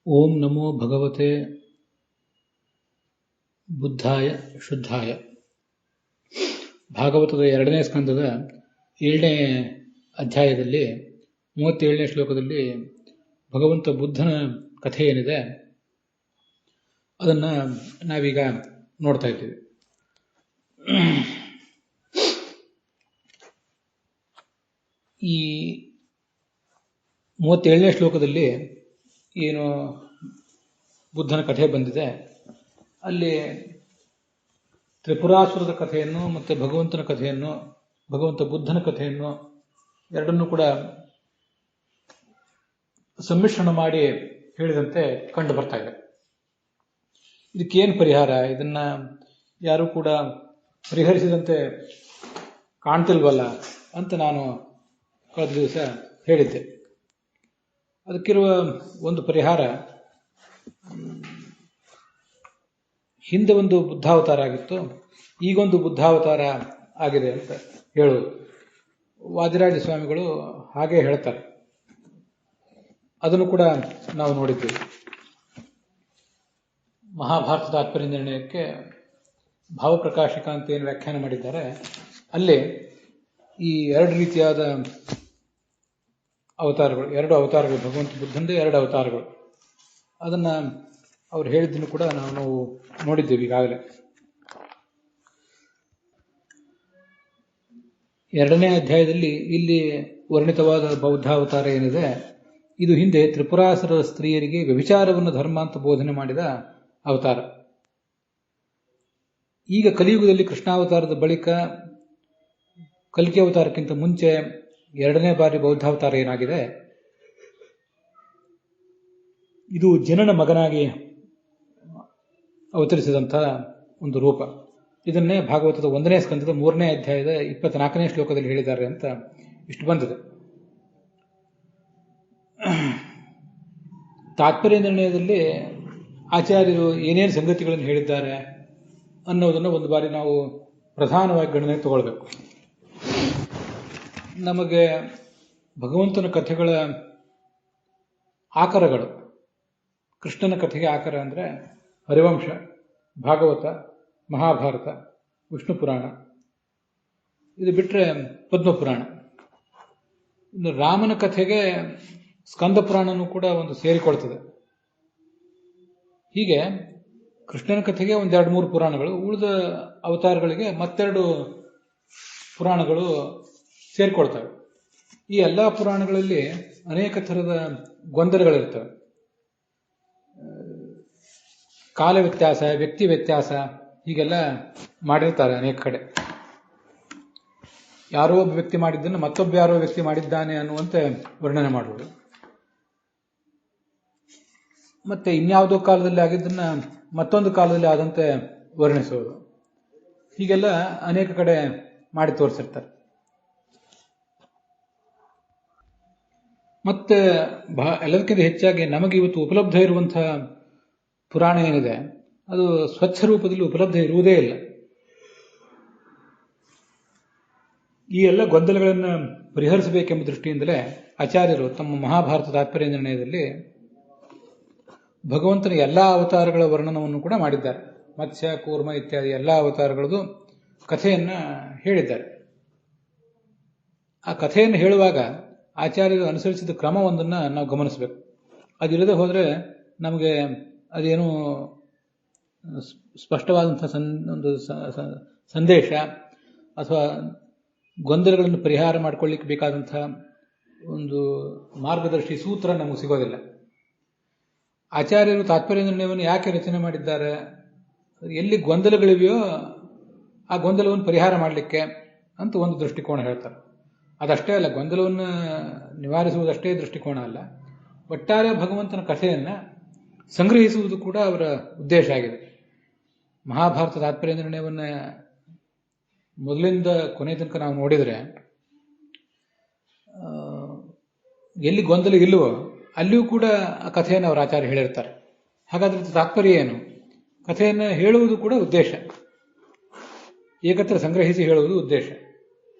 ಓಂ ನಮೋ ಭಗವತೆ ಬುದ್ಧಾಯ ಶುದ್ಧಾಯ. ಭಾಗವತದ 2ನೇ ಸ್ಕಂದದ 7ನೇ ಅಧ್ಯಾಯದಲ್ಲಿ 37ನೇ ಶ್ಲೋಕದಲ್ಲಿ ಭಗವಂತ ಬುದ್ಧನ ಕಥೆ ಏನಿದೆ ಅದನ್ನು ನಾವೀಗ ನೋಡ್ತಾ ಇದ್ದೀವಿ. ಈ 37ನೇ ಶ್ಲೋಕದಲ್ಲಿ ಏನು ಬುದ್ಧನ ಕಥೆ ಬಂದಿದೆ, ಅಲ್ಲಿ ತ್ರಿಪುರಾಸುರದ ಕಥೆಯನ್ನು ಮತ್ತು ಭಗವಂತನ ಕಥೆಯನ್ನು, ಭಗವಂತ ಬುದ್ಧನ ಕಥೆಯನ್ನು ಎರಡನ್ನೂ ಕೂಡ ಸಮ್ಮಿಶ್ರಣ ಮಾಡಿ ಹೇಳಿದಂತೆ ಕಂಡು ಬರ್ತಾ ಇದೆ. ಇದಕ್ಕೇನು ಪರಿಹಾರ? ಇದನ್ನ ಯಾರೂ ಕೂಡ ಪರಿಹರಿಸಿದಂತೆ ಕಾಣ್ತಿಲ್ವಲ್ಲ ಅಂತ ನಾನು ಕಳೆದ ದಿವಸ ಹೇಳಿದ್ದೆ. ಅದಕ್ಕಿರುವ ಒಂದು ಪರಿಹಾರ, ಹಿಂದೆ ಒಂದು ಬುದ್ಧಾವತಾರ ಆಗಿತ್ತು, ಈಗೊಂದು ಬುದ್ಧಾವತಾರ ಆಗಿದೆ ಅಂತ ಹೇಳೋದು. ವಾದಿರಾಜ ಸ್ವಾಮಿಗಳು ಹಾಗೆ ಹೇಳ್ತಾರೆ. ಅದನ್ನು ಕೂಡ ನಾವು ನೋಡಿದ್ದೀವಿ. ಮಹಾಭಾರತ ತಾತ್ಪರ್ಯ ನಿರ್ಣಯಕ್ಕೆ ಭಾವಪ್ರಕಾಶಿಕ ಅಂತ ಏನು ವ್ಯಾಖ್ಯಾನ ಮಾಡಿದ್ದಾರೆ, ಅಲ್ಲಿ ಈ ಎರಡು ರೀತಿಯಾದ ಅವತಾರಗಳು, 2 ಅವತಾರಗಳು, ಭಗವಂತ ಬುದ್ಧಂದೇ 2 ಅವತಾರಗಳು, ಅದನ್ನ ಅವ್ರು ಹೇಳಿದ್ದನ್ನು ಕೂಡ ನಾವು ನೋಡಿದ್ದೇವೆ ಈಗಾಗಲೇ. 2ನೇ ಅಧ್ಯಾಯದಲ್ಲಿ ಇಲ್ಲಿ ವರ್ಣಿತವಾದ ಬೌದ್ಧಾವತಾರ ಏನಿದೆ, ಇದು ಹಿಂದೆ ತ್ರಿಪುರಾಸುರ ಸ್ತ್ರೀಯರಿಗೆ ವ್ಯಭಿಚಾರವನ್ನು ಧರ್ಮ ಅಂತ ಬೋಧನೆ ಮಾಡಿದ ಅವತಾರ. ಈಗ ಕಲಿಯುಗದಲ್ಲಿ ಕೃಷ್ಣಾವತಾರದ ಬಳಿಕ, ಕಲ್ಕಿ ಅವತಾರಕ್ಕಿಂತ ಮುಂಚೆ 2ನೇ ಬಾರಿ ಬೌದ್ಧಾವತಾರ ಏನಾಗಿದೆ, ಇದು ಜನನ ಮಗನಾಗಿ ಅವತರಿಸಿದಂಥ ಒಂದು ರೂಪ. ಇದನ್ನೇ ಭಾಗವತದ 1ನೇ ಸ್ಕಂದದ 3ನೇ ಅಧ್ಯಾಯದ 24ನೇ ಶ್ಲೋಕದಲ್ಲಿ ಹೇಳಿದ್ದಾರೆ ಅಂತ ಇಷ್ಟು ಬಂದಿದೆ. ತಾತ್ಪರ್ಯ ನಿರ್ಣಯದಲ್ಲಿ ಆಚಾರ್ಯರು ಏನೇನು ಸಂಗತಿಗಳನ್ನು ಹೇಳಿದ್ದಾರೆ ಅನ್ನೋದನ್ನು ಒಂದು ಬಾರಿ ನಾವು ಪ್ರಧಾನವಾಗಿ ಗಣನೆಗೆ ತಗೊಳ್ಬೇಕು. ನಮಗೆ ಭಗವಂತನ ಕಥೆಗಳ ಆಕರಗಳು, ಕೃಷ್ಣನ ಕಥೆಗೆ ಆಕರ ಅಂದರೆ ಹರಿವಂಶ, ಭಾಗವತ, ಮಹಾಭಾರತ, ವಿಷ್ಣು ಪುರಾಣ. ಇದು ಬಿಟ್ಟರೆ ಪದ್ಮಪುರಾಣ. ಇನ್ನು ರಾಮನ ಕಥೆಗೆ ಸ್ಕಂದ ಪುರಾಣನೂ ಕೂಡ ಒಂದು ಸೇರಿಕೊಳ್ತದೆ. ಹೀಗೆ ಕೃಷ್ಣನ ಕಥೆಗೆ 1-2-3 ಪುರಾಣಗಳು, ಉಳಿದ ಅವತಾರಗಳಿಗೆ ಮತ್ತೆರಡು ಪುರಾಣಗಳು ಸೇರಿಕೊಳ್ತವೆ. ಈ ಎಲ್ಲ ಪುರಾಣಗಳಲ್ಲಿ ಅನೇಕ ಥರದ ಗೊಂದಲಗಳಿರ್ತವೆ. ಕಾಲ ವ್ಯತ್ಯಾಸ, ವ್ಯಕ್ತಿ ವ್ಯತ್ಯಾಸ, ಹೀಗೆಲ್ಲ ಮಾಡಿರ್ತಾರೆ ಅನೇಕ ಕಡೆ. ಯಾರೋ ಒಬ್ಬ ವ್ಯಕ್ತಿ ಮಾಡಿದ್ದನ್ನು ಮತ್ತೊಬ್ಬ ಯಾರೋ ವ್ಯಕ್ತಿ ಮಾಡಿದ್ದಾನೆ ಅನ್ನುವಂತೆ ವರ್ಣನೆ ಮಾಡುವುದು, ಮತ್ತೆ ಇನ್ಯಾವುದೋ ಕಾಲದಲ್ಲಿ ಆಗಿದ್ದನ್ನ ಮತ್ತೊಂದು ಕಾಲದಲ್ಲಿ ಆದಂತೆ ವರ್ಣಿಸುವುದು, ಹೀಗೆಲ್ಲ ಅನೇಕ ಕಡೆ ಮಾಡಿ ತೋರಿಸಿರ್ತಾರೆ. ಮತ್ತೆ ಎಲ್ಲದಕ್ಕಿಂತ ಹೆಚ್ಚಾಗಿ ನಮಗೆ ಇವತ್ತು ಉಪಲಬ್ಧ ಇರುವಂತಹ ಪುರಾಣ ಏನಿದೆ, ಅದು ಸ್ವಚ್ಛ ರೂಪದಲ್ಲಿ ಉಪಲಬ್ಧ ಇರುವುದೇ ಇಲ್ಲ. ಈ ಎಲ್ಲ ಗೊಂದಲಗಳನ್ನು ಪರಿಹರಿಸಬೇಕೆಂಬ ದೃಷ್ಟಿಯಿಂದಲೇ ಆಚಾರ್ಯರು ತಮ್ಮ ಮಹಾಭಾರತ ತಾತ್ಪರ್ಯ ನಿರ್ಣಯದಲ್ಲಿ ಭಗವಂತನ ಎಲ್ಲ ಅವತಾರಗಳ ವರ್ಣನವನ್ನು ಕೂಡ ಮಾಡಿದ್ದಾರೆ. ಮತ್ಸ್ಯ, ಕೂರ್ಮ ಇತ್ಯಾದಿ ಎಲ್ಲ ಅವತಾರಗಳದ್ದು ಕಥೆಯನ್ನ ಹೇಳಿದ್ದಾರೆ. ಆ ಕಥೆಯನ್ನು ಹೇಳುವಾಗ ಆಚಾರ್ಯರು ಅನುಸರಿಸಿದ ಕ್ರಮವೊಂದನ್ನು ನಾವು ಗಮನಿಸಬೇಕು. ಅದಿಲ್ಲದೆ ಹೋದರೆ ನಮಗೆ ಅದೇನು ಸ್ಪಷ್ಟವಾದಂಥ ಒಂದು ಸಂದೇಶ ಅಥವಾ ಗೊಂದಲಗಳನ್ನು ಪರಿಹಾರ ಮಾಡಿಕೊಳ್ಳಿಕ್ಕೆ ಬೇಕಾದಂಥ ಒಂದು ಮಾರ್ಗದರ್ಶಿ ಸೂತ್ರ ನಮಗೆ ಸಿಗೋದಿಲ್ಲ. ಆಚಾರ್ಯರು ತಾತ್ಪರ್ಯ ನಿರ್ಣಯವನ್ನು ಯಾಕೆ ರಚನೆ ಮಾಡಿದ್ದಾರೆ, ಎಲ್ಲಿ ಗೊಂದಲಗಳಿವೆಯೋ ಆ ಗೊಂದಲವನ್ನು ಪರಿಹಾರ ಮಾಡಲಿಕ್ಕೆ ಅಂತ ಒಂದು ದೃಷ್ಟಿಕೋನ ಹೇಳ್ತಾರೆ. ಅದಷ್ಟೇ ಅಲ್ಲ, ಗೊಂದಲವನ್ನು ನಿವಾರಿಸುವುದಷ್ಟೇ ದೃಷ್ಟಿಕೋನ ಅಲ್ಲ, ಒಟ್ಟಾರೆ ಭಗವಂತನ ಕಥೆಯನ್ನು ಸಂಗ್ರಹಿಸುವುದು ಕೂಡ ಅವರ ಉದ್ದೇಶ ಆಗಿದೆ. ಮಹಾಭಾರತ ತಾತ್ಪರ್ಯ ನಿರ್ಣಯವನ್ನು ಮೊದಲಿಂದ ಕೊನೆ ತನಕ ನಾವು ನೋಡಿದರೆ ಎಲ್ಲಿ ಗೊಂದಲ ಇಲ್ಲವೋ ಅಲ್ಲಿಯೂ ಕೂಡ ಆ ಕಥೆಯನ್ನು ಅವರ ಆಚಾರ್ಯ ಹೇಳಿರ್ತಾರೆ. ಹಾಗಾದ್ರೆ ತಾತ್ಪರ್ಯ ಏನು? ಕಥೆಯನ್ನು ಹೇಳುವುದು ಕೂಡ ಉದ್ದೇಶ, ಏಕತ್ರ ಸಂಗ್ರಹಿಸಿ ಹೇಳುವುದು ಉದ್ದೇಶ.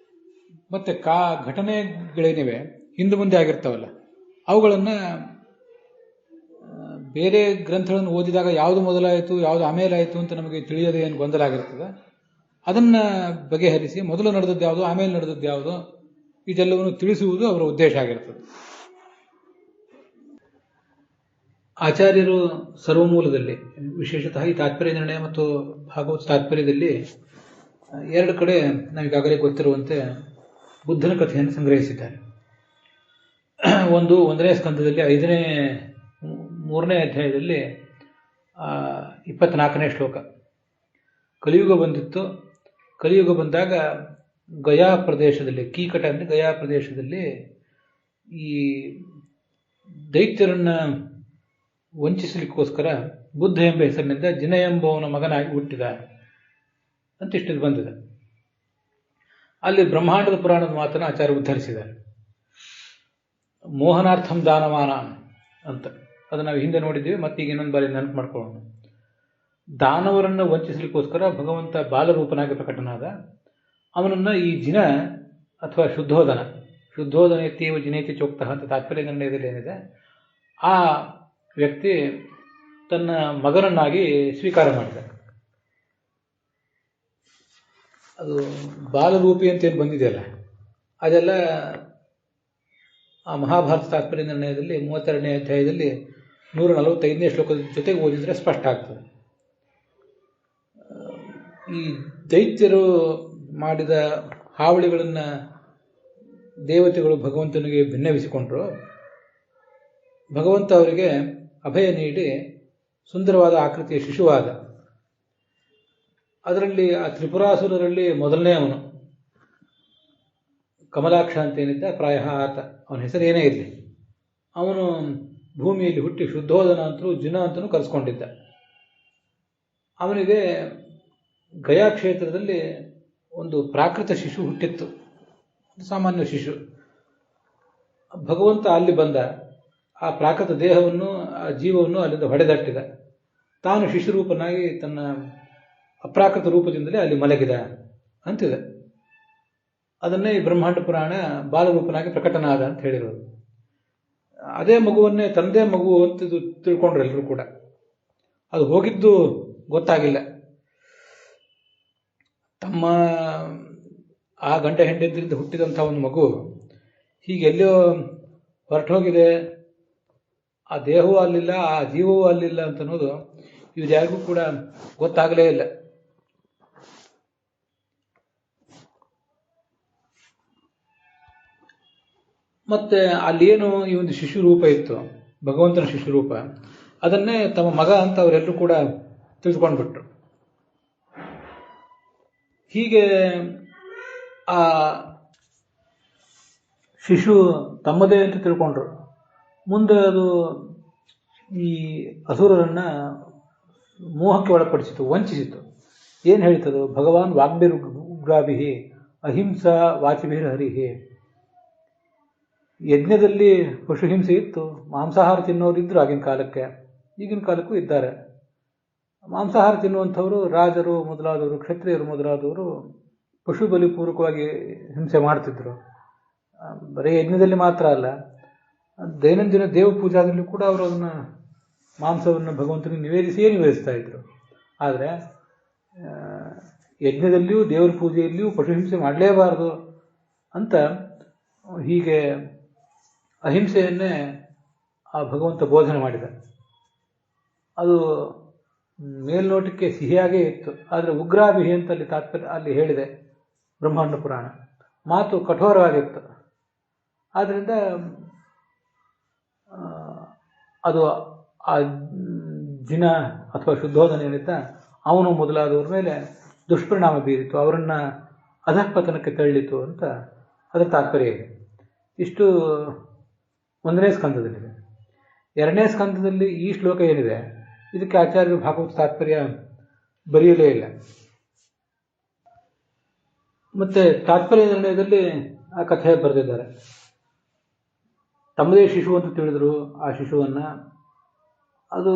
ಮತ್ತೆ ಘಟನೆಗಳೇನಿವೆ ಹಿಂದೆ ಮುಂದೆ ಆಗಿರ್ತಾವಲ್ಲ, ಅವುಗಳನ್ನು ಬೇರೆ ಗ್ರಂಥಗಳನ್ನು ಓದಿದಾಗ ಯಾವುದು ಮೊದಲಾಯಿತು ಯಾವುದು ಆಮೇಲೆ ಆಯಿತು ಅಂತ ನಮಗೆ ತಿಳಿಯದೆ ಏನು ಗೊಂದಲ ಆಗಿರ್ತದೆ, ಅದನ್ನು ಬಗೆಹರಿಸಿ ಮೊದಲು ನಡೆದದ್ದು ಯಾವುದು ಆಮೇಲೆ ನಡೆದದ್ದು ಯಾವುದು ಇದೆಲ್ಲವನ್ನು ತಿಳಿಸುವುದು ಅವರ ಉದ್ದೇಶ ಆಗಿರ್ತದೆ. ಆಚಾರ್ಯರು ಸರ್ವಮೂಲದಲ್ಲಿ, ವಿಶೇಷತಃ ಈ ತಾತ್ಪರ್ಯ ನಿರ್ಣಯ ಮತ್ತು ಭಾಗವತ ತಾತ್ಪರ್ಯದಲ್ಲಿ ಎರಡು ಕಡೆ ನಾವೀಗಾಗಲೇ ಗೊತ್ತಿರುವಂತೆ ಬುದ್ಧನ ಕಥೆಯನ್ನು ಸಂಗ್ರಹಿಸಿದ್ದಾರೆ. ಒಂದು 1ನೇ ಸ್ಕಂದದಲ್ಲಿ 3ನೇ ಅಧ್ಯಾಯದಲ್ಲಿ 24ನೇ ಶ್ಲೋಕ. ಕಲಿಯುಗ ಬಂದಿತ್ತು. ಕಲಿಯುಗ ಬಂದಾಗ ಗಯಾ ಪ್ರದೇಶದಲ್ಲಿ, ಕೀಕಟ ಅಂದರೆ ಗಯಾ ಪ್ರದೇಶದಲ್ಲಿ ಈ ದೈತ್ಯರನ್ನ ವಂಚಿಸಲಿಕ್ಕೋಸ್ಕರ ಬುದ್ಧ ಎಂಬ ಹೆಸರಿನಿಂದ ಜಿನ ಎಂಬವನ ಮಗನಾಗಿ ಹುಟ್ಟಿದ ಅಂತಿಷ್ಟು ಬಂದಿದೆ. ಅಲ್ಲಿ ಬ್ರಹ್ಮಾಂಡದ ಪುರಾಣದ ಮಾತನ್ನು ಆಚಾರ್ಯ ಉದ್ಧರಿಸಿದ್ದಾರೆ. ಮೋಹನಾರ್ಥಂ ದಾನವಾನ ಅಂತ ಅದನ್ನು ನಾವು ಹಿಂದೆ ನೋಡಿದ್ದೀವಿ, ಮತ್ತೀಗ ಇನ್ನೊಂದು ಬಾರಿ ನೆನಪು ಮಾಡ್ಕೊಳ್ಳೋಣ. ದಾನವರನ್ನು ವಂಚಿಸಲಿಕ್ಕೋಸ್ಕರ ಭಗವಂತ ಬಾಲರೂಪನಾಗಿ ಪ್ರಕಟನಾದ. ಅವನನ್ನು ಈ ಜಿನ ಅಥವಾ ಶುದ್ಧೋಧನ ಎತ್ತೀವ ಜಿನೇತಿ ಚೋಕ್ತಃ ಅಂತ ತಾತ್ಪರ್ಯ ನಿರ್ಣಯದಲ್ಲಿ ಏನಿದೆ, ಆ ವ್ಯಕ್ತಿ ತನ್ನ ಮಗನನ್ನಾಗಿ ಸ್ವೀಕಾರ ಮಾಡಿದ. ಅದು ಬಾಲರೂಪಿ ಅಂತೇನು ಬಂದಿದೆಯಲ್ಲ, ಅದೆಲ್ಲ ಆ ಮಹಾಭಾರತ ತಾತ್ಪರ್ಯ ನಿರ್ಣಯದಲ್ಲಿ 32ನೇ ಅಧ್ಯಾಯದಲ್ಲಿ 145ನೇ ಶ್ಲೋಕದ ಜೊತೆಗೆ ಓದಿದರೆ ಸ್ಪಷ್ಟ ಆಗ್ತದೆ. ಈ ದೈತ್ಯರು ಮಾಡಿದ ಹಾವಳಿಗಳನ್ನು ದೇವತೆಗಳು ಭಗವಂತನಿಗೆ ಭಿನ್ನವಿಸಿಕೊಂಡ್ರು. ಭಗವಂತ ಅವರಿಗೆ ಅಭಯ ನೀಡಿ ಸುಂದರವಾದ ಆಕೃತಿಯ ಶಿಶುವಾದ. ಅದರಲ್ಲಿ ಆ ತ್ರಿಪುರಾಸುರರಲ್ಲಿ ಮೊದಲನೇ ಅವನು ಕಮಲಾಕ್ಷ ಅಂತೇನಿದ್ದ, ಪ್ರಾಯಃ ಆತ, ಅವನ ಹೆಸರು ಏನೇ ಇರಲಿ, ಅವನು ಭೂಮಿಯಲ್ಲಿ ಹುಟ್ಟಿ ಶುದ್ಧೋಧನ ಅಂತಲೂ ಜಿನ ಅಂತಲೂ ಕರೆಸ್ಕೊಂಡಿದ್ದ. ಅವನಿಗೆ ಗಯಾ ಕ್ಷೇತ್ರದಲ್ಲಿ ಒಂದು ಪ್ರಾಕೃತ ಶಿಶು ಹುಟ್ಟಿತ್ತು, ಸಾಮಾನ್ಯ ಶಿಶು. ಭಗವಂತ ಅಲ್ಲಿ ಬಂದ, ಆ ಪ್ರಾಕೃತ ದೇಹವನ್ನು, ಆ ಜೀವವನ್ನು ಅಲ್ಲಿಂದ ಹೊಡೆದಟ್ಟಿದ. ತಾನು ಶಿಶುರೂಪನಾಗಿ ತನ್ನ ಅಪ್ರಾಕೃತ ರೂಪದಿಂದಲೇ ಅಲ್ಲಿ ಮಲಗಿದ ಅಂತಿದೆ. ಅದನ್ನೇ ಈ ಬ್ರಹ್ಮಾಂಡ ಪುರಾಣ ಬಾಲರೂಪನಾಗಿ ಪ್ರಕಟನಾದ ಅಂತ ಹೇಳಿರೋದು. ಅದೇ ಮಗುವನ್ನೇ ತಂದೆ ಮಗು ಅಂತ ತಿಳ್ಕೊಂಡ್ರು ಎಲ್ಲರೂ ಕೂಡ. ಅದು ಹೋಗಿದ್ದು ಗೊತ್ತಾಗಿಲ್ಲ. ತಮ್ಮ ಆ ಗಂಟೆ ಹೆಂಡತಿಯಿಂದ ಹುಟ್ಟಿದಂಥ ಒಂದು ಮಗು ಹೀಗೆಲ್ಲೋ ಹೊರಟೋಗಿದೆ, ಆ ದೇಹವೂ ಅಲ್ಲಿಲ್ಲ, ಆ ಜೀವವೂ ಅಲ್ಲಿಲ್ಲ ಅಂತ ಅನ್ನೋದು ಇವ್ರು ಯಾರಿಗೂ ಕೂಡ ಗೊತ್ತಾಗಲೇ ಇಲ್ಲ. ಮತ್ತೆ ಅಲ್ಲೇನು ಈ ಒಂದು ಶಿಶುರೂಪ ಇತ್ತು, ಭಗವಂತನ ಶಿಶುರೂಪ, ಅದನ್ನೇ ತಮ್ಮ ಮಗ ಅಂತ ಅವರೆಲ್ಲರೂ ಕೂಡ ತಿಳಿದುಕೊಂಡ್ಬಿಟ್ರು. ಹೀಗೆ ಆ ಶಿಶು ತಮ್ಮದೇ ಅಂತ ತಿಳ್ಕೊಂಡ್ರು. ಮುಂದೆ ಅದು ಈ ಅಸುರರನ್ನ ಮೋಹಕ್ಕೆ ಒಳಪಡಿಸಿತು, ವಂಚಿಸಿತು. ಏನು ಹೇಳ್ತದು? ಭಗವಾನ್ ವಾಗ್ಭಿರುಗ್ರಾಭಿಹಿ ಅಹಿಂಸಾ ವಾಚಿಭಿರ್ ಹರಿಹಿ. ಯಜ್ಞದಲ್ಲಿ ಪಶು ಹಿಂಸೆ ಇತ್ತು, ಮಾಂಸಾಹಾರ ತಿನ್ನೋರಿದ್ರು ಆಗಿನ ಕಾಲಕ್ಕೆ, ಈಗಿನ ಕಾಲಕ್ಕೂ ಇದ್ದಾರೆ. ಮಾಂಸಾಹಾರ ತಿನ್ನುವಂಥವರು ರಾಜರು ಮೊದಲಾದವರು, ಕ್ಷತ್ರಿಯರು ಮೊದಲಾದವರು ಪಶು ಬಲಿಪೂರ್ವಕವಾಗಿ ಹಿಂಸೆ ಮಾಡ್ತಿದ್ರು. ಬರೀ ಯಜ್ಞದಲ್ಲಿ ಮಾತ್ರ ಅಲ್ಲ, ದೈನಂದಿನ ದೇವ ಪೂಜಾದಲ್ಲಿ ಕೂಡ ಅವರು ಅದನ್ನು ಮಾಂಸವನ್ನು ಭಗವಂತನಿಗೆ ನಿವೇದಿಸ್ತಾ ಇದ್ರು. ಆದರೆ ಯಜ್ಞದಲ್ಲಿಯೂ ದೇವರ ಪೂಜೆಯಲ್ಲಿಯೂ ಪಶು ಹಿಂಸೆ ಮಾಡಲೇಬಾರದು ಅಂತ ಹೀಗೆ ಅಹಿಂಸೆಯನ್ನೇ ಆ ಭಗವಂತ ಬೋಧನೆ ಮಾಡಿದ. ಅದು ಮೇಲ್ನೋಟಕ್ಕೆ ಸಿಹಿಯಾಗೇ ಇತ್ತು, ಆದರೆ ಉಗ್ರಾಭಿಹಿ ಅಂತ ಅಲ್ಲಿ ತಾತ್ಪರ್ಯ ಅಲ್ಲಿ ಹೇಳಿದೆ ಬ್ರಹ್ಮಾಂಡ ಪುರಾಣ. ಮಾತು ಕಠೋರವಾಗಿತ್ತು. ಆದ್ದರಿಂದ ಅದು ಆ ಜಿನ ಅಥವಾ ಶುದ್ಧೋಧನ ಏನಿದ್ದ ಅವನು ಮೊದಲಾದವ್ರ ಮೇಲೆ ದುಷ್ಪರಿಣಾಮ ಬೀರಿತು, ಅವರನ್ನು ಅಧಃಪತನಕ್ಕೆ ತಳ್ಳಿತು ಅಂತ ಅದರ ತಾತ್ಪರ್ಯ ಇದೆ. ಇಷ್ಟು 1ನೇ ಸ್ಕಂದದಲ್ಲಿದೆ. 2ನೇ ಸ್ಕಂದದಲ್ಲಿ ಈ ಶ್ಲೋಕ ಏನಿದೆ, ಇದಕ್ಕೆ ಆಚಾರ್ಯರು ಭಾಗವತ ತಾತ್ಪರ್ಯ ಬರೆಯಲೇ ಇಲ್ಲ. ಮತ್ತೆ ತಾತ್ಪರ್ಯ ನಿರ್ಣಯದಲ್ಲಿ ಆ ಕಥೆ ಬರೆದಿದ್ದಾರೆ. ತಮ್ಮದೇ ಶಿಶು ಅಂತ ತಿಳಿದ್ರು ಆ ಶಿಶುವನ್ನ. ಅದು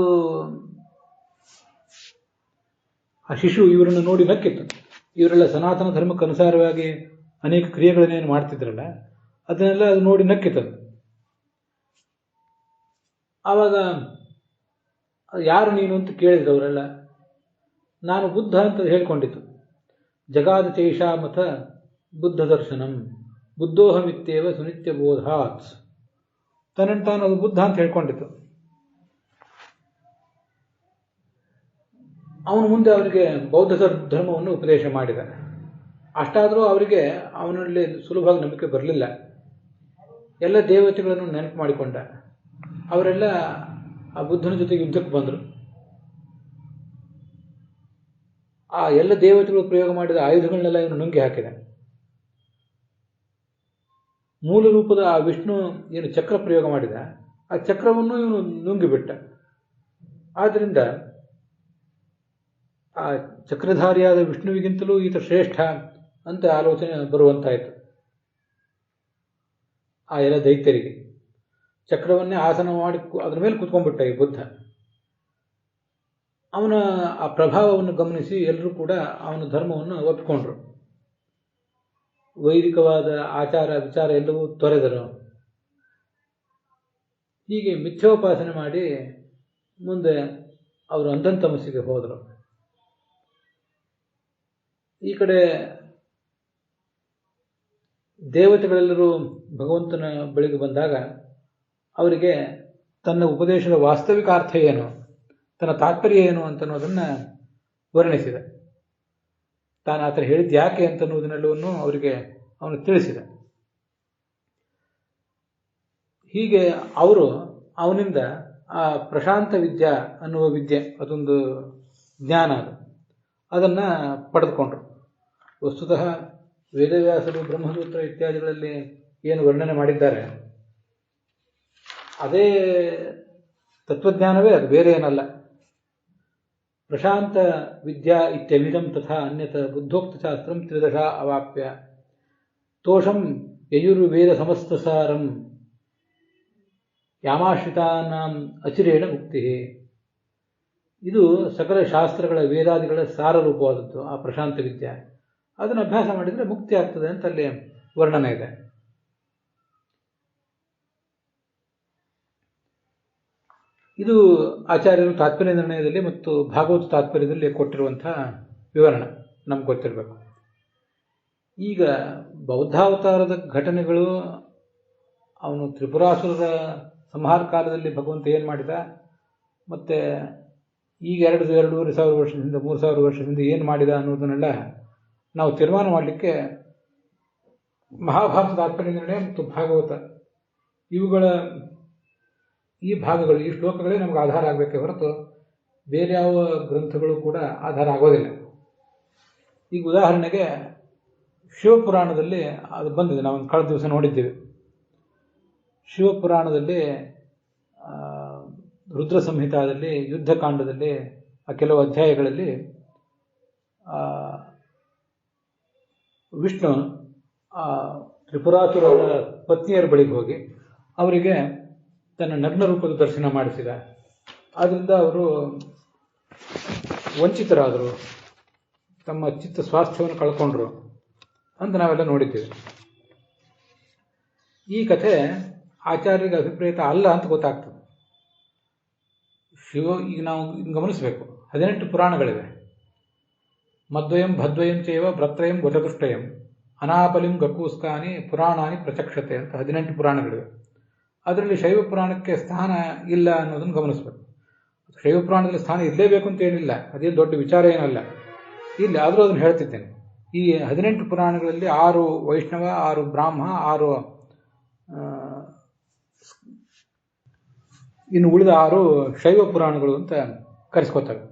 ಆ ಶಿಶು ಇವರನ್ನು ನೋಡಿ ನಕ್ಕಿತ್ತು. ಇವರೆಲ್ಲ ಸನಾತನ ಧರ್ಮಕ್ಕೆ ಅನುಸಾರವಾಗಿ ಅನೇಕ ಕ್ರಿಯೆಗಳನ್ನೇನು ಮಾಡ್ತಿದ್ರಲ್ಲ, ಅದನ್ನೆಲ್ಲ ಅದು ನೋಡಿ ನಕ್ಕಿತ್ತು. ಆವಾಗ ಯಾರು ನೀನು ಅಂತ ಕೇಳಿದ್ರು ಅವರೆಲ್ಲ. ನಾನು ಬುದ್ಧ ಅಂತ ಹೇಳ್ಕೊಂಡಿತು. ಜಗಾದ ಚೈಷಾ ಮತ ಬುದ್ಧ ದರ್ಶನಂ ಬುದ್ಧೋಹಮಿತ್ಯೇವ ಸುನಿತ್ಯ ಬೋಧಾತ್. ತನ್ನನ್ನು ತಾನು ಅದು ಬುದ್ಧ ಅಂತ ಹೇಳ್ಕೊಂಡಿತು. ಅವನು ಮುಂದೆ ಅವರಿಗೆ ಬೌದ್ಧ ಧರ್ಮವನ್ನು ಉಪದೇಶ ಮಾಡಿದ. ಅಷ್ಟಾದರೂ ಅವರಿಗೆ ಅವನಲ್ಲಿ ಸುಲಭವಾಗಿ ನಂಬಿಕೆ ಬರಲಿಲ್ಲ. ಎಲ್ಲ ದೇವತೆಗಳನ್ನು ನೆನಪು ಮಾಡಿಕೊಂಡ. ಅವರೆಲ್ಲ ಆ ಬುದ್ಧನ ಜೊತೆಗೆ ಯುದ್ಧಕ್ಕೆ ಬಂದರು. ಆ ಎಲ್ಲ ದೇವತೆಗಳು ಪ್ರಯೋಗ ಮಾಡಿದ ಆಯುಧಗಳನ್ನೆಲ್ಲ ಇವನು ನುಂಗಿ ಹಾಕಿದ. ಮೂಲ ರೂಪದ ಆ ವಿಷ್ಣು ಏನು ಚಕ್ರ ಪ್ರಯೋಗ ಮಾಡಿದ, ಆ ಚಕ್ರವನ್ನು ಇವನು ನುಂಗಿಬಿಟ್ಟ. ಆದ್ದರಿಂದ ಆ ಚಕ್ರಧಾರಿಯಾದ ವಿಷ್ಣುವಿಗಿಂತಲೂ ಈತ ಶ್ರೇಷ್ಠ ಅಂತ ಆಲೋಚನೆ ಬರುವಂತಾಯಿತು ಆ ಎಲ್ಲ ದೈತ್ಯರಿಗೆ. ಚಕ್ರವನ್ನೇ ಆಸನ ಮಾಡಿ ಅದರ ಮೇಲೆ ಕೂತ್ಕೊಂಡ್ಬಿಟ್ಟ ಈ ಬುದ್ಧ. ಅವನ ಆ ಪ್ರಭಾವವನ್ನು ಗಮನಿಸಿ ಎಲ್ಲರೂ ಕೂಡ ಅವನ ಧರ್ಮವನ್ನು ಒಪ್ಪಿಕೊಂಡ್ರು. ವೈದಿಕವಾದ ಆಚಾರ ವಿಚಾರ ಎಲ್ಲವೂ ತೊರೆದರು. ಹೀಗೆ ಮಿಥ್ಯೋಪಾಸನೆ ಮಾಡಿ ಮುಂದೆ ಅವರು ಅಂಧಂತಮಸ್ಸಿಗೆ ಹೋದರು. ಈ ಕಡೆ ದೇವತೆಗಳೆಲ್ಲರೂ ಭಗವಂತನ ಬಳಿಗೆ ಬಂದಾಗ ಅವರಿಗೆ ತನ್ನ ಉಪದೇಶದ ವಾಸ್ತವಿಕ ಅರ್ಥ ಏನು, ತನ್ನ ತಾತ್ಪರ್ಯ ಏನು ಅಂತನ್ನೋದನ್ನು ವರ್ಣಿಸಿದ. ತಾನು ಆ ಥರ ಹೇಳಿದ್ದು ಯಾಕೆ ಅಂತನ್ನುವುದನ್ನೆಲ್ಲವನ್ನು ಅವರಿಗೆ ಅವನು ತಿಳಿಸಿದ. ಹೀಗೆ ಅವರು ಅವನಿಂದ ಆ ಪ್ರಶಾಂತ ವಿದ್ಯಾ ಅನ್ನುವ ವಿದ್ಯೆ, ಅದೊಂದು ಜ್ಞಾನ, ಅದನ್ನು ಪಡೆದುಕೊಂಡ್ರು. ವಸ್ತುತಃ ವೇದವ್ಯಾಸರು ಬ್ರಹ್ಮಸೂತ್ರ ಇತ್ಯಾದಿಗಳಲ್ಲಿ ಏನು ವರ್ಣನೆ ಮಾಡಿದ್ದಾರೆ ಅದೇ ತತ್ವಜ್ಞಾನವೇ, ಅದು ಬೇರೆ ಏನಲ್ಲ. ಪ್ರಶಾಂತ ವಿದ್ಯಾ ಇತ್ಯಮಿದಂ ತಥಾ ಅನ್ಯತ ಬುದ್ಧೋಕ್ತ ಶಾಸ್ತ್ರಂ ತ್ರಿದಶಾ ಅವಾಪ್ಯ ತೋಷಂ ಯಯುರ್ವೇದ ಸಮಸ್ತಸಾರಂ ಯಾಮಾಶ್ರಿತಾನಾಂ ಅಚಿರೇಣ ಮುಕ್ತಿ. ಇದು ಸಕಲ ಶಾಸ್ತ್ರಗಳ ವೇದಾದಿಗಳ ಸಾರರೂಪವಾದದ್ದು ಆ ಪ್ರಶಾಂತ ವಿದ್ಯೆ. ಅದನ್ನು ಅಭ್ಯಾಸ ಮಾಡಿದರೆ ಮುಕ್ತಿ ಆಗ್ತದೆ ಅಂತ ಅಲ್ಲಿ ವರ್ಣನೆ ಇದೆ. ಇದು ಆಚಾರ್ಯರು ತಾತ್ಪರ್ಯ ನಿರ್ಣಯದಲ್ಲಿ ಮತ್ತು ಭಾಗವತ ತಾತ್ಪರ್ಯದಲ್ಲಿ ಕೊಟ್ಟಿರುವಂತಹ ವಿವರಣೆ ನಮ್ಗೆ ಗೊತ್ತಿರಬೇಕು. ಈಗ ಬೌದ್ಧಾವತಾರದ ಘಟನೆಗಳು, ಅವನು ತ್ರಿಪುರಾಸುರರ ಸಂಹಾರ ಕಾಲದಲ್ಲಿ ಭಗವಂತ ಏನು ಮಾಡಿದ, ಮತ್ತು ಈಗ 2,500 ವರ್ಷದಿಂದ 3,000 ವರ್ಷದಿಂದ ಏನು ಮಾಡಿದ ಅನ್ನೋದನ್ನೆಲ್ಲ ನಾವು ತೀರ್ಮಾನ ಮಾಡಲಿಕ್ಕೆ ಮಹಾಭಾರತ ತಾತ್ಪರ್ಯ ನಿರ್ಣಯ ಮತ್ತು ಭಾಗವತ ಇವುಗಳ ಈ ಭಾಗಗಳು, ಈ ಶ್ಲೋಕಗಳೇ ನಮ್ಗೆ ಆಧಾರ ಆಗಬೇಕೇ ಹೊರತು ಬೇರೆ ಯಾವ ಗ್ರಂಥಗಳು ಕೂಡ ಆಧಾರ ಆಗೋದಿಲ್ಲ. ಈಗ ಉದಾಹರಣೆಗೆ ಶಿವಪುರಾಣದಲ್ಲಿ ಅದು ಬಂದಿದೆ, ನಾವು ಕಳೆದ ದಿವಸ ನೋಡಿದ್ದೇವೆ. ಶಿವಪುರಾಣದಲ್ಲಿ ರುದ್ರ ಸಂಹಿತಾದಲ್ಲಿ ಯುದ್ಧಕಾಂಡದಲ್ಲಿ ಆ ಕೆಲವು ಅಧ್ಯಾಯಗಳಲ್ಲಿ ವಿಷ್ಣು ತ್ರಿಪುರಾಸುರರ ಪತ್ನಿಯರ ಬಳಿಗೆ ಹೋಗಿ ಅವರಿಗೆ ತನ್ನ ನಗ್ನ ರೂಪದ ದರ್ಶನ ಮಾಡಿಸಿದ. ಆದ್ದರಿಂದ ಅವರು ವಂಚಿತರಾದರು, ತಮ್ಮ ಚಿತ್ತ ಸ್ವಾಸ್ಥ್ಯವನ್ನು ಕಳ್ಕೊಂಡ್ರು ಅಂತ ನಾವೆಲ್ಲ ನೋಡಿದ್ದೇವೆ. ಈ ಕಥೆ ಆಚಾರ್ಯರಿಗೆ ಅಭಿಪ್ರೇತ ಅಲ್ಲ ಅಂತ ಗೊತ್ತಾಗ್ತದೆ. ಈಗ ನಾವು ಗಮನಿಸಬೇಕು, 18 ಪುರಾಣಗಳಿವೆ. ಮದ್ವಯಂ ಭದ್ವಯಂ ಚೈವ ಭ್ರತ್ರಯಂ ಗೊತದುಷ್ಟಯಂ ಅನಾಪಲಿಂ ಗಕೂಸ್ಕಾನಿ ಪುರಾಣಾನಿ ಪ್ರಚಕ್ಷತೆ ಅಂತ 18 ಪುರಾಣಗಳಿವೆ. ಅದರಲ್ಲಿ ಶೈವ ಪುರಾಣಕ್ಕೆ ಸ್ಥಾನ ಇಲ್ಲ ಅನ್ನೋದನ್ನು ಗಮನಿಸಬೇಕು. ಶೈವ ಪುರಾಣದಲ್ಲಿ ಸ್ಥಾನ ಇರಲೇಬೇಕು ಅಂತ ಏನಿಲ್ಲ, ಅದೇನು ದೊಡ್ಡ ವಿಚಾರ ಏನಲ್ಲ. ಇಲ್ಲ, ಆದರೂ ಅದನ್ನು ಹೇಳ್ತಿದ್ದೇನೆ. ಈ 18 ಪುರಾಣಗಳಲ್ಲಿ 6 ವೈಷ್ಣವ, 6 ಬ್ರಾಹ್ಮ, 6 ಇನ್ನು ಉಳಿದ 6 ಶೈವ ಪುರಾಣಗಳು ಅಂತ ಕರೆಸ್ಕೋತವೆ.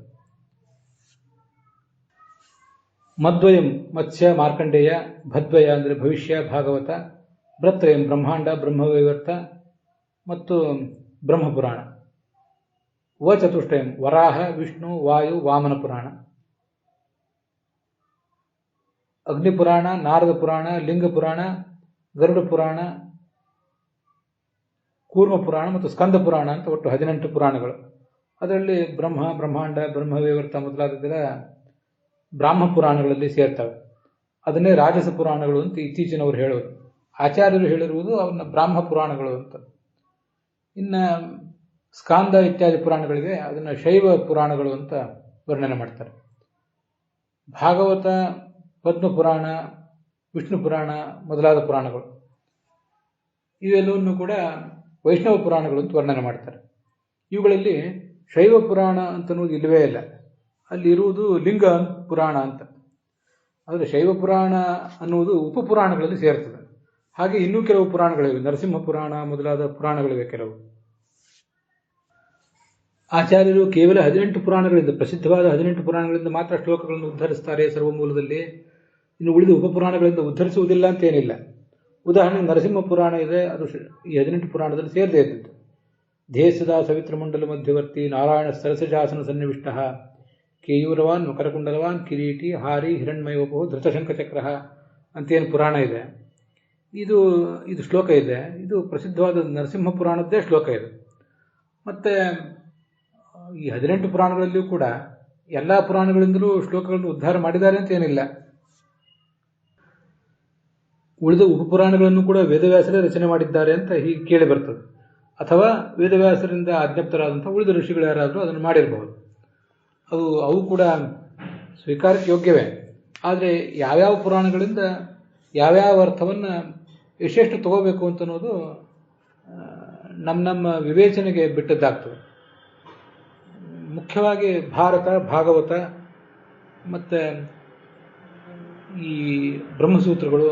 ಮದ್ವಯಂ ಮತ್ಸ್ಯ ಮಾರ್ಕಂಡೇಯ, ಭದ್ವಯ ಅಂದರೆ ಭವಿಷ್ಯ ಭಾಗವತ, ಭ್ರತ್ರಯಂ ಬ್ರಹ್ಮಾಂಡ ಬ್ರಹ್ಮವೈವರ್ತ ಮತ್ತು ಬ್ರಹ್ಮಪುರಾಣ, ಚತುಷ್ಟಯಂ ವರಾಹ ವಿಷ್ಣು ವಾಯು ವಾಮನ ಪುರಾಣ, ಅಗ್ನಿಪುರಾಣ, ನಾರದ ಪುರಾಣ, ಲಿಂಗ ಪುರಾಣ, ಗರುಡ ಪುರಾಣ, ಕೂರ್ಮ ಪುರಾಣ ಮತ್ತು ಸ್ಕಂದ ಪುರಾಣ ಅಂತ ಒಟ್ಟು 18 ಪುರಾಣಗಳು. ಅದರಲ್ಲಿ ಬ್ರಹ್ಮ, ಬ್ರಹ್ಮಾಂಡ, ಬ್ರಹ್ಮವೈವರ್ತ ಮೊದಲಾದ ಬ್ರಾಹ್ಮ ಪುರಾಣಗಳಲ್ಲಿ ಸೇರ್ತವೆ. ಅದನ್ನೇ ರಾಜಸ ಪುರಾಣಗಳು ಅಂತ ಇತ್ತೀಚಿನವರು ಹೇಳೋರು. ಆಚಾರ್ಯರು ಹೇಳಿರುವುದು ಅವನ್ನ ಬ್ರಾಹ್ಮ ಪುರಾಣಗಳು ಅಂತ. ಇನ್ನು ಸ್ಕಾಂದ ಇತ್ಯಾದಿ ಪುರಾಣಗಳಿವೆ, ಅದನ್ನು ಶೈವ ಪುರಾಣಗಳು ಅಂತ ವರ್ಣನೆ ಮಾಡ್ತಾರೆ. ಭಾಗವತ, ಪದ್ಮ ಪುರಾಣ, ವಿಷ್ಣು ಪುರಾಣ ಮೊದಲಾದ ಪುರಾಣಗಳು ಇವೆಲ್ಲವನ್ನು ಕೂಡ ವೈಷ್ಣವ ಪುರಾಣಗಳು ಅಂತ ವರ್ಣನೆ ಮಾಡ್ತಾರೆ. ಇವುಗಳಲ್ಲಿ ಶೈವ ಪುರಾಣ ಅಂತನ್ನುವುದು ಇಲ್ಲವೇ ಇಲ್ಲ. ಅಲ್ಲಿ ಇರುವುದು ಲಿಂಗ ಪುರಾಣ ಅಂತ. ಆದರೆ ಶೈವ ಪುರಾಣ ಅನ್ನುವುದು ಉಪಪುರಾಣಗಳಲ್ಲಿ ಸೇರ್ತದೆ. ಹಾಗೆ ಇನ್ನೂ ಕೆಲವು ಪುರಾಣಗಳಿವೆ, ನರಸಿಂಹ ಪುರಾಣ ಮೊದಲಾದ ಪುರಾಣಗಳಿವೆ ಕೆಲವು. ಆಚಾರ್ಯರು ಕೇವಲ 18 ಪುರಾಣಗಳಿಂದ, ಪ್ರಸಿದ್ಧವಾದ 18 ಪುರಾಣಗಳಿಂದ ಮಾತ್ರ ಶ್ಲೋಕಗಳನ್ನು ಉದ್ಧರಿಸ್ತಾರೆ ಸರ್ವಮೂಲದಲ್ಲಿ. ಇನ್ನು ಉಳಿದ ಉಪಪುರಾಣಗಳಿಂದ ಉದ್ಧರಿಸುವುದಿಲ್ಲ ಅಂತೇನಿಲ್ಲ. ಉದಾಹರಣೆಗೆ ನರಸಿಂಹ ಪುರಾಣ ಇದೆ, ಅದು ಈ 18 ಪುರಾಣದಲ್ಲಿ ಸೇರದೇ ಇದ್ದದ್ದು. ಧ್ಯೇಸದಾ ಸವಿತ್ರಮಂಡಲ ಮಧ್ಯವರ್ತಿ ನಾರಾಯಣ ಸರಸಜಾಸನ ಸನ್ನಿವಿಷ್ಟ ಕೇಯೂರವಾನ್ ಮಕರಕುಂಡಲವಾನ್ ಕಿರೀಟಿ ಹಾರಿ ಹಿರಣ್ಮಯೋಪೋ ಧೃತಶಂಖಚಕ್ರ ಅಂತೇನು ಪುರಾಣ ಇದೆ, ಇದು ಶ್ಲೋಕ ಇದೆ. ಇದು ಪ್ರಸಿದ್ಧವಾದ ನರಸಿಂಹ ಪುರಾಣದ್ದೇ ಶ್ಲೋಕ ಇದೆ. ಮತ್ತು ಈ 18 ಪುರಾಣಗಳಲ್ಲಿಯೂ ಕೂಡ ಎಲ್ಲ ಪುರಾಣಗಳಿಂದಲೂ ಶ್ಲೋಕಗಳನ್ನು ಉದ್ಧಾರ ಮಾಡಿದ್ದಾರೆ ಅಂತ ಏನಿಲ್ಲ. ಉಳಿದ ಉಪಪುರಾಣಗಳನ್ನು ಕೂಡ ವೇದವ್ಯಾಸರೇ ರಚನೆ ಮಾಡಿದ್ದಾರೆ ಅಂತ ಹೀಗೆ ಕೇಳಿ ಬರ್ತದೆ. ಅಥವಾ ವೇದವ್ಯಾಸರಿಂದ ಆಜ್ಞಪ್ತರಾದಂಥ ಉಳಿದ ಋಷಿಗಳು ಯಾರಾದರೂ ಅದನ್ನು ಮಾಡಿರಬಹುದು. ಅವು ಕೂಡ ಸ್ವೀಕಾರಕ್ಕೆ ಯೋಗ್ಯವೇ. ಆದರೆ ಯಾವ್ಯಾವ ಪುರಾಣಗಳಿಂದ ಯಾವ್ಯಾವ ಅರ್ಥವನ್ನು ಎಷ್ಟೆಷ್ಟು ತಗೋಬೇಕು ಅಂತನ್ನೋದು ನಮ್ಮ ವಿವೇಚನೆಗೆ ಬಿಟ್ಟದ್ದಾಗ್ತದೆ. ಮುಖ್ಯವಾಗಿ ಭಾರತ, ಭಾಗವತ ಮತ್ತು ಈ ಬ್ರಹ್ಮಸೂತ್ರಗಳು,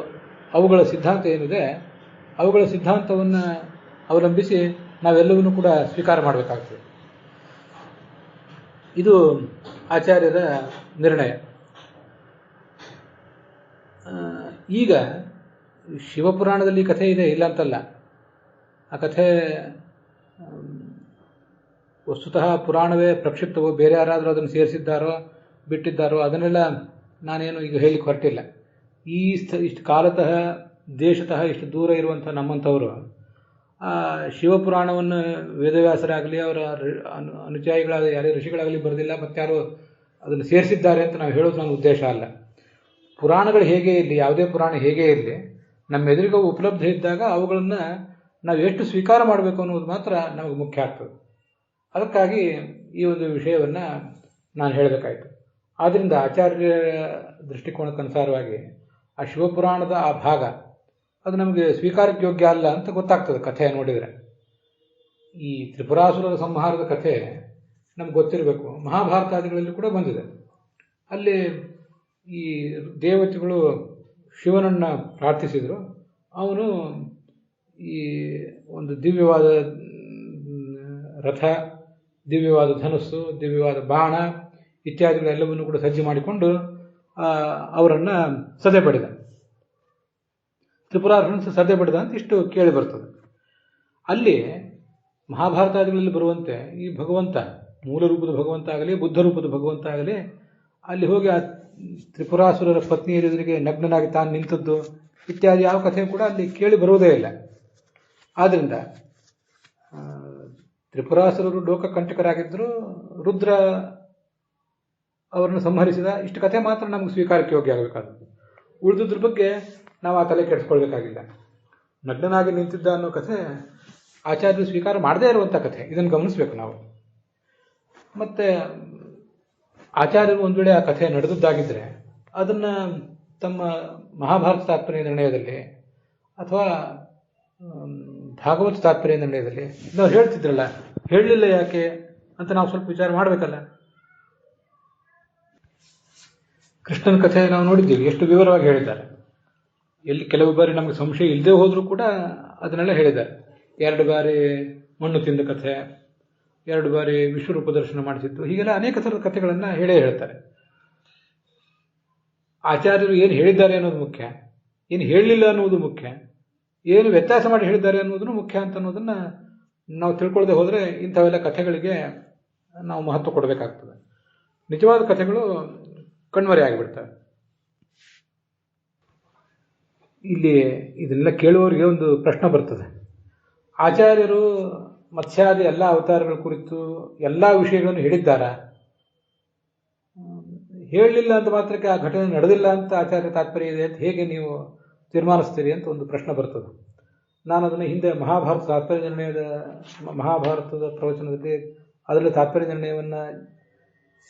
ಅವುಗಳ ಸಿದ್ಧಾಂತ ಏನಿದೆ, ಅವುಗಳ ಸಿದ್ಧಾಂತವನ್ನು ಅವಲಂಬಿಸಿ ನಾವೆಲ್ಲವನ್ನೂ ಕೂಡ ಸ್ವೀಕಾರ ಮಾಡಬೇಕಾಗ್ತದೆ. ಇದು ಆಚಾರ್ಯರ ನಿರ್ಣಯ. ಈಗ ಶಿವಪುರಾಣದಲ್ಲಿ ಕಥೆ ಇದೆ, ಇಲ್ಲ ಅಂತಲ್ಲ. ಆ ಕಥೆ ವಸ್ತುತಃ ಪುರಾಣವೇ ಪ್ರಕ್ಷಿಪ್ತವೋ, ಬೇರೆ ಯಾರಾದರೂ ಅದನ್ನು ಸೇರಿಸಿದ್ದಾರೋ ಬಿಟ್ಟಿದ್ದಾರೋ ಅದನ್ನೆಲ್ಲ ನಾನೇನು ಈಗ ಹೇಳಿಕ್ಕೆ ಹೊರಟಿಲ್ಲ. ಇಷ್ಟು ಕಾಲತಃ ದೇಶತಃ ಇಷ್ಟು ದೂರ ಇರುವಂಥ ನಮ್ಮಂಥವರು ಶಿವಪುರಾಣವನ್ನು ವೇದವ್ಯಾಸರಾಗಲಿ ಅವರ ಅನುಯಾಯಿಗಳಾದ ಯಾರೇ ಋಷಿಗಳಾಗಲಿ ಬರೆದಿಲ್ಲ, ಮತ್ತಾರು ಅದನ್ನು ಸೇರಿಸಿದ್ದಾರೆ ಅಂತ ನಾವು ಹೇಳೋದು ನನ್ನ ಉದ್ದೇಶ ಅಲ್ಲ. ಪುರಾಣಗಳು ಹೇಗೆ ಇರಲಿ, ಯಾವುದೇ ಪುರಾಣ ಹೇಗೆ ಇರಲಿ, ನಮ್ಮ ಎದುರಿಗೆ ಉಪಲಬ್ಧ ಇದ್ದಾಗ ಅವುಗಳನ್ನು ನಾವು ಎಷ್ಟು ಸ್ವೀಕಾರ ಮಾಡಬೇಕು ಅನ್ನೋದು ಮಾತ್ರ ನಮಗೆ ಮುಖ್ಯ ಆಗ್ತದೆ. ಅದಕ್ಕಾಗಿ ಈ ಒಂದು ವಿಷಯವನ್ನು ನಾನು ಹೇಳಬೇಕಾಯಿತು. ಆದ್ದರಿಂದ ಆಚಾರ್ಯ ದೃಷ್ಟಿಕೋನಕ್ಕನುಸಾರವಾಗಿ ಆ ಶಿವಪುರಾಣದ ಆ ಭಾಗ ಅದು ನಮಗೆ ಸ್ವೀಕಾರಕ್ಕೆ ಯೋಗ್ಯ ಅಲ್ಲ ಅಂತ ಗೊತ್ತಾಗ್ತದೆ ಕಥೆ ನೋಡಿದರೆ. ಈ ತ್ರಿಪುರಾಸುರರ ಸಂಹಾರದ ಕಥೆ ನಮ್ಗೆ ಗೊತ್ತಿರಬೇಕು. ಮಹಾಭಾರತಾದಿಗಳಲ್ಲಿ ಕೂಡ ಬಂದಿದೆ. ಅಲ್ಲಿ ಈ ದೇವತೆಗಳು ಶಿವನನ್ನು ಪ್ರಾರ್ಥಿಸಿದರು. ಅವನು ಈ ಒಂದು ದಿವ್ಯವಾದ ರಥ, ದಿವ್ಯವಾದ ಧನುಸ್ಸು, ದಿವ್ಯವಾದ ಬಾಣ ಇತ್ಯಾದಿಗಳೆಲ್ಲವನ್ನು ಕೂಡ ಸಜ್ಜು ಮಾಡಿಕೊಂಡು ಅವರನ್ನು ಸದೆ ಬಡಿದ. ತ್ರಿಪುರಾಸುರನ ಸದೆ ಬಡಿದ ಅಂತ ಇಷ್ಟು ಕೇಳಿ ಬರ್ತದೆ. ಅಲ್ಲಿ ಮಹಾಭಾರತಾದಿಗಳಲ್ಲಿ ಬರುವಂತೆ ಈ ಭಗವಂತ, ಮೂಲ ರೂಪದ ಭಗವಂತ ಆಗಲಿ ಬುದ್ಧ ರೂಪದ ಭಗವಂತ ಆಗಲಿ, ಅಲ್ಲಿ ಹೋಗಿ ಆ ತ್ರಿಪುರಾಸುರರ ಪತ್ನಿಯರೆದುರಿಗೆ ನಗ್ನನಾಗಿ ತಾನು ನಿಂತದ್ದು ಇತ್ಯಾದಿ ಯಾವ ಕಥೆ ಕೂಡ ಅಲ್ಲಿ ಕೇಳಿ ಬರುವುದೇ ಇಲ್ಲ. ಆದ್ದರಿಂದ ತ್ರಿಪುರಾಸುರರು ಲೋಕಕಂಟಕರಾಗಿದ್ದರು, ರುದ್ರ ಅವರನ್ನು ಸಂಹರಿಸಿದ, ಇಷ್ಟು ಕಥೆ ಮಾತ್ರ ನಮಗೆ ಸ್ವೀಕಾರಕ್ಕೆ ಯೋಗ್ಯ ಆಗಬೇಕಾದದ್ದು. ಉಳಿದುದ್ರ ಬಗ್ಗೆ ನಾವು ಆ ತಲೆ ಕೆಡಿಸ್ಕೊಳ್ಬೇಕಾಗಿಲ್ಲ. ನಗ್ನನಾಗಿ ನಿಂತಿದ್ದ ಅನ್ನೋ ಕಥೆ ಆಚಾರ್ಯರು ಸ್ವೀಕಾರ ಮಾಡದೇ ಇರುವಂಥ ಕಥೆ, ಇದನ್ನು ಗಮನಿಸಬೇಕು ನಾವು. ಮತ್ತು ಆಚಾರ್ಯರು ಒಂದು ವೇಳೆ ಆ ಕಥೆ ನಡೆದದ್ದಾಗಿದ್ದರೆ ಅದನ್ನು ತಮ್ಮ ಮಹಾಭಾರತ ತಾತ್ಪರ್ಯ ನಿರ್ಣಯದಲ್ಲಿ ಅಥವಾ ಭಾಗವತ ತಾತ್ಪರ್ಯ ನಿರ್ಣಯದಲ್ಲಿ ನಾವು ಹೇಳ್ತಿದ್ರಲ್ಲ, ಹೇಳಲಿಲ್ಲ ಯಾಕೆ ಅಂತ ನಾವು ಸ್ವಲ್ಪ ವಿಚಾರ ಮಾಡಬೇಕಲ್ಲ. ಕೃಷ್ಣನ ಕಥೆ ನಾವು ನೋಡಿದ್ದೀವಿ, ಎಷ್ಟು ವಿವರವಾಗಿ ಹೇಳಿದ್ದಾರೆ. ಎಲ್ಲಿ ಕೆಲವು ಬಾರಿ ನಮಗೆ ಸಂಶಯ ಇಲ್ಲದೆ ಹೋದರೂ ಕೂಡ ಅದನ್ನೆಲ್ಲ ಹೇಳಿದ್ದಾರೆ. 2 ಬಾರಿ ಮಣ್ಣು ತಿಂದ ಕಥೆ, 2 ಬಾರಿ ವಿಶ್ವರೂಪ ದರ್ಶನ ಮಾಡಿಸಿತ್ತು, ಹೀಗೆಲ್ಲ ಅನೇಕ ಥರದ ಕಥೆಗಳನ್ನು ಹೇಳ್ತಾರೆ. ಆಚಾರ್ಯರು ಏನು ಹೇಳಿದ್ದಾರೆ ಅನ್ನೋದು ಮುಖ್ಯ, ಏನು ಹೇಳಲಿಲ್ಲ ಅನ್ನೋದು ಮುಖ್ಯ, ಏನು ವ್ಯತ್ಯಾಸ ಮಾಡಿ ಹೇಳಿದ್ದಾರೆ ಅನ್ನೋದನ್ನು ಮುಖ್ಯ ಅಂತ ಅನ್ನೋದನ್ನು ನಾವು ತಿಳ್ಕೊಳ್ಳದೆ ಹೋದರೆ ಇಂಥವೆಲ್ಲ ಕಥೆಗಳಿಗೆ ನಾವು ಮಹತ್ವ ಕೊಡಬೇಕಾಗ್ತದೆ. ನಿಜವಾದ ಕಥೆಗಳು ಕಣ್ಮರೆ ಆಗಿಬಿಡ್ತವೆ. ಇಲ್ಲಿ ಇದನ್ನೆಲ್ಲ ಕೇಳುವವರಿಗೆ ಒಂದು ಪ್ರಶ್ನೆ ಬರ್ತದೆ. ಆಚಾರ್ಯರು ಮತ್ಸ್ಯಾದಿ ಎಲ್ಲ ಅವತಾರಗಳ ಕುರಿತು ಎಲ್ಲ ವಿಷಯಗಳನ್ನು ಹೇಳಿದ್ದಾರಾ? ಹೇಳಲಿಲ್ಲ ಅಂತ ಮಾತ್ರಕ್ಕೆ ಆ ಘಟನೆ ನಡೆದಿಲ್ಲ ಅಂತ ಆಚಾರ್ಯ ತಾತ್ಪರ್ಯ ಇದೆ ಅಂತ ಹೇಗೆ ನೀವು ತೀರ್ಮಾನಿಸ್ತೀರಿ ಅಂತ ಒಂದು ಪ್ರಶ್ನೆ ಬರ್ತದೆ. ನಾನು ಅದನ್ನು ಹಿಂದೆ ಮಹಾಭಾರತ ತಾತ್ಪರ್ಯ ನಿರ್ಣಯದ ಮಹಾಭಾರತದ ಪ್ರವಚನದಲ್ಲಿ ಅದರಲ್ಲಿ ತಾತ್ಪರ್ಯ ನಿರ್ಣಯವನ್ನು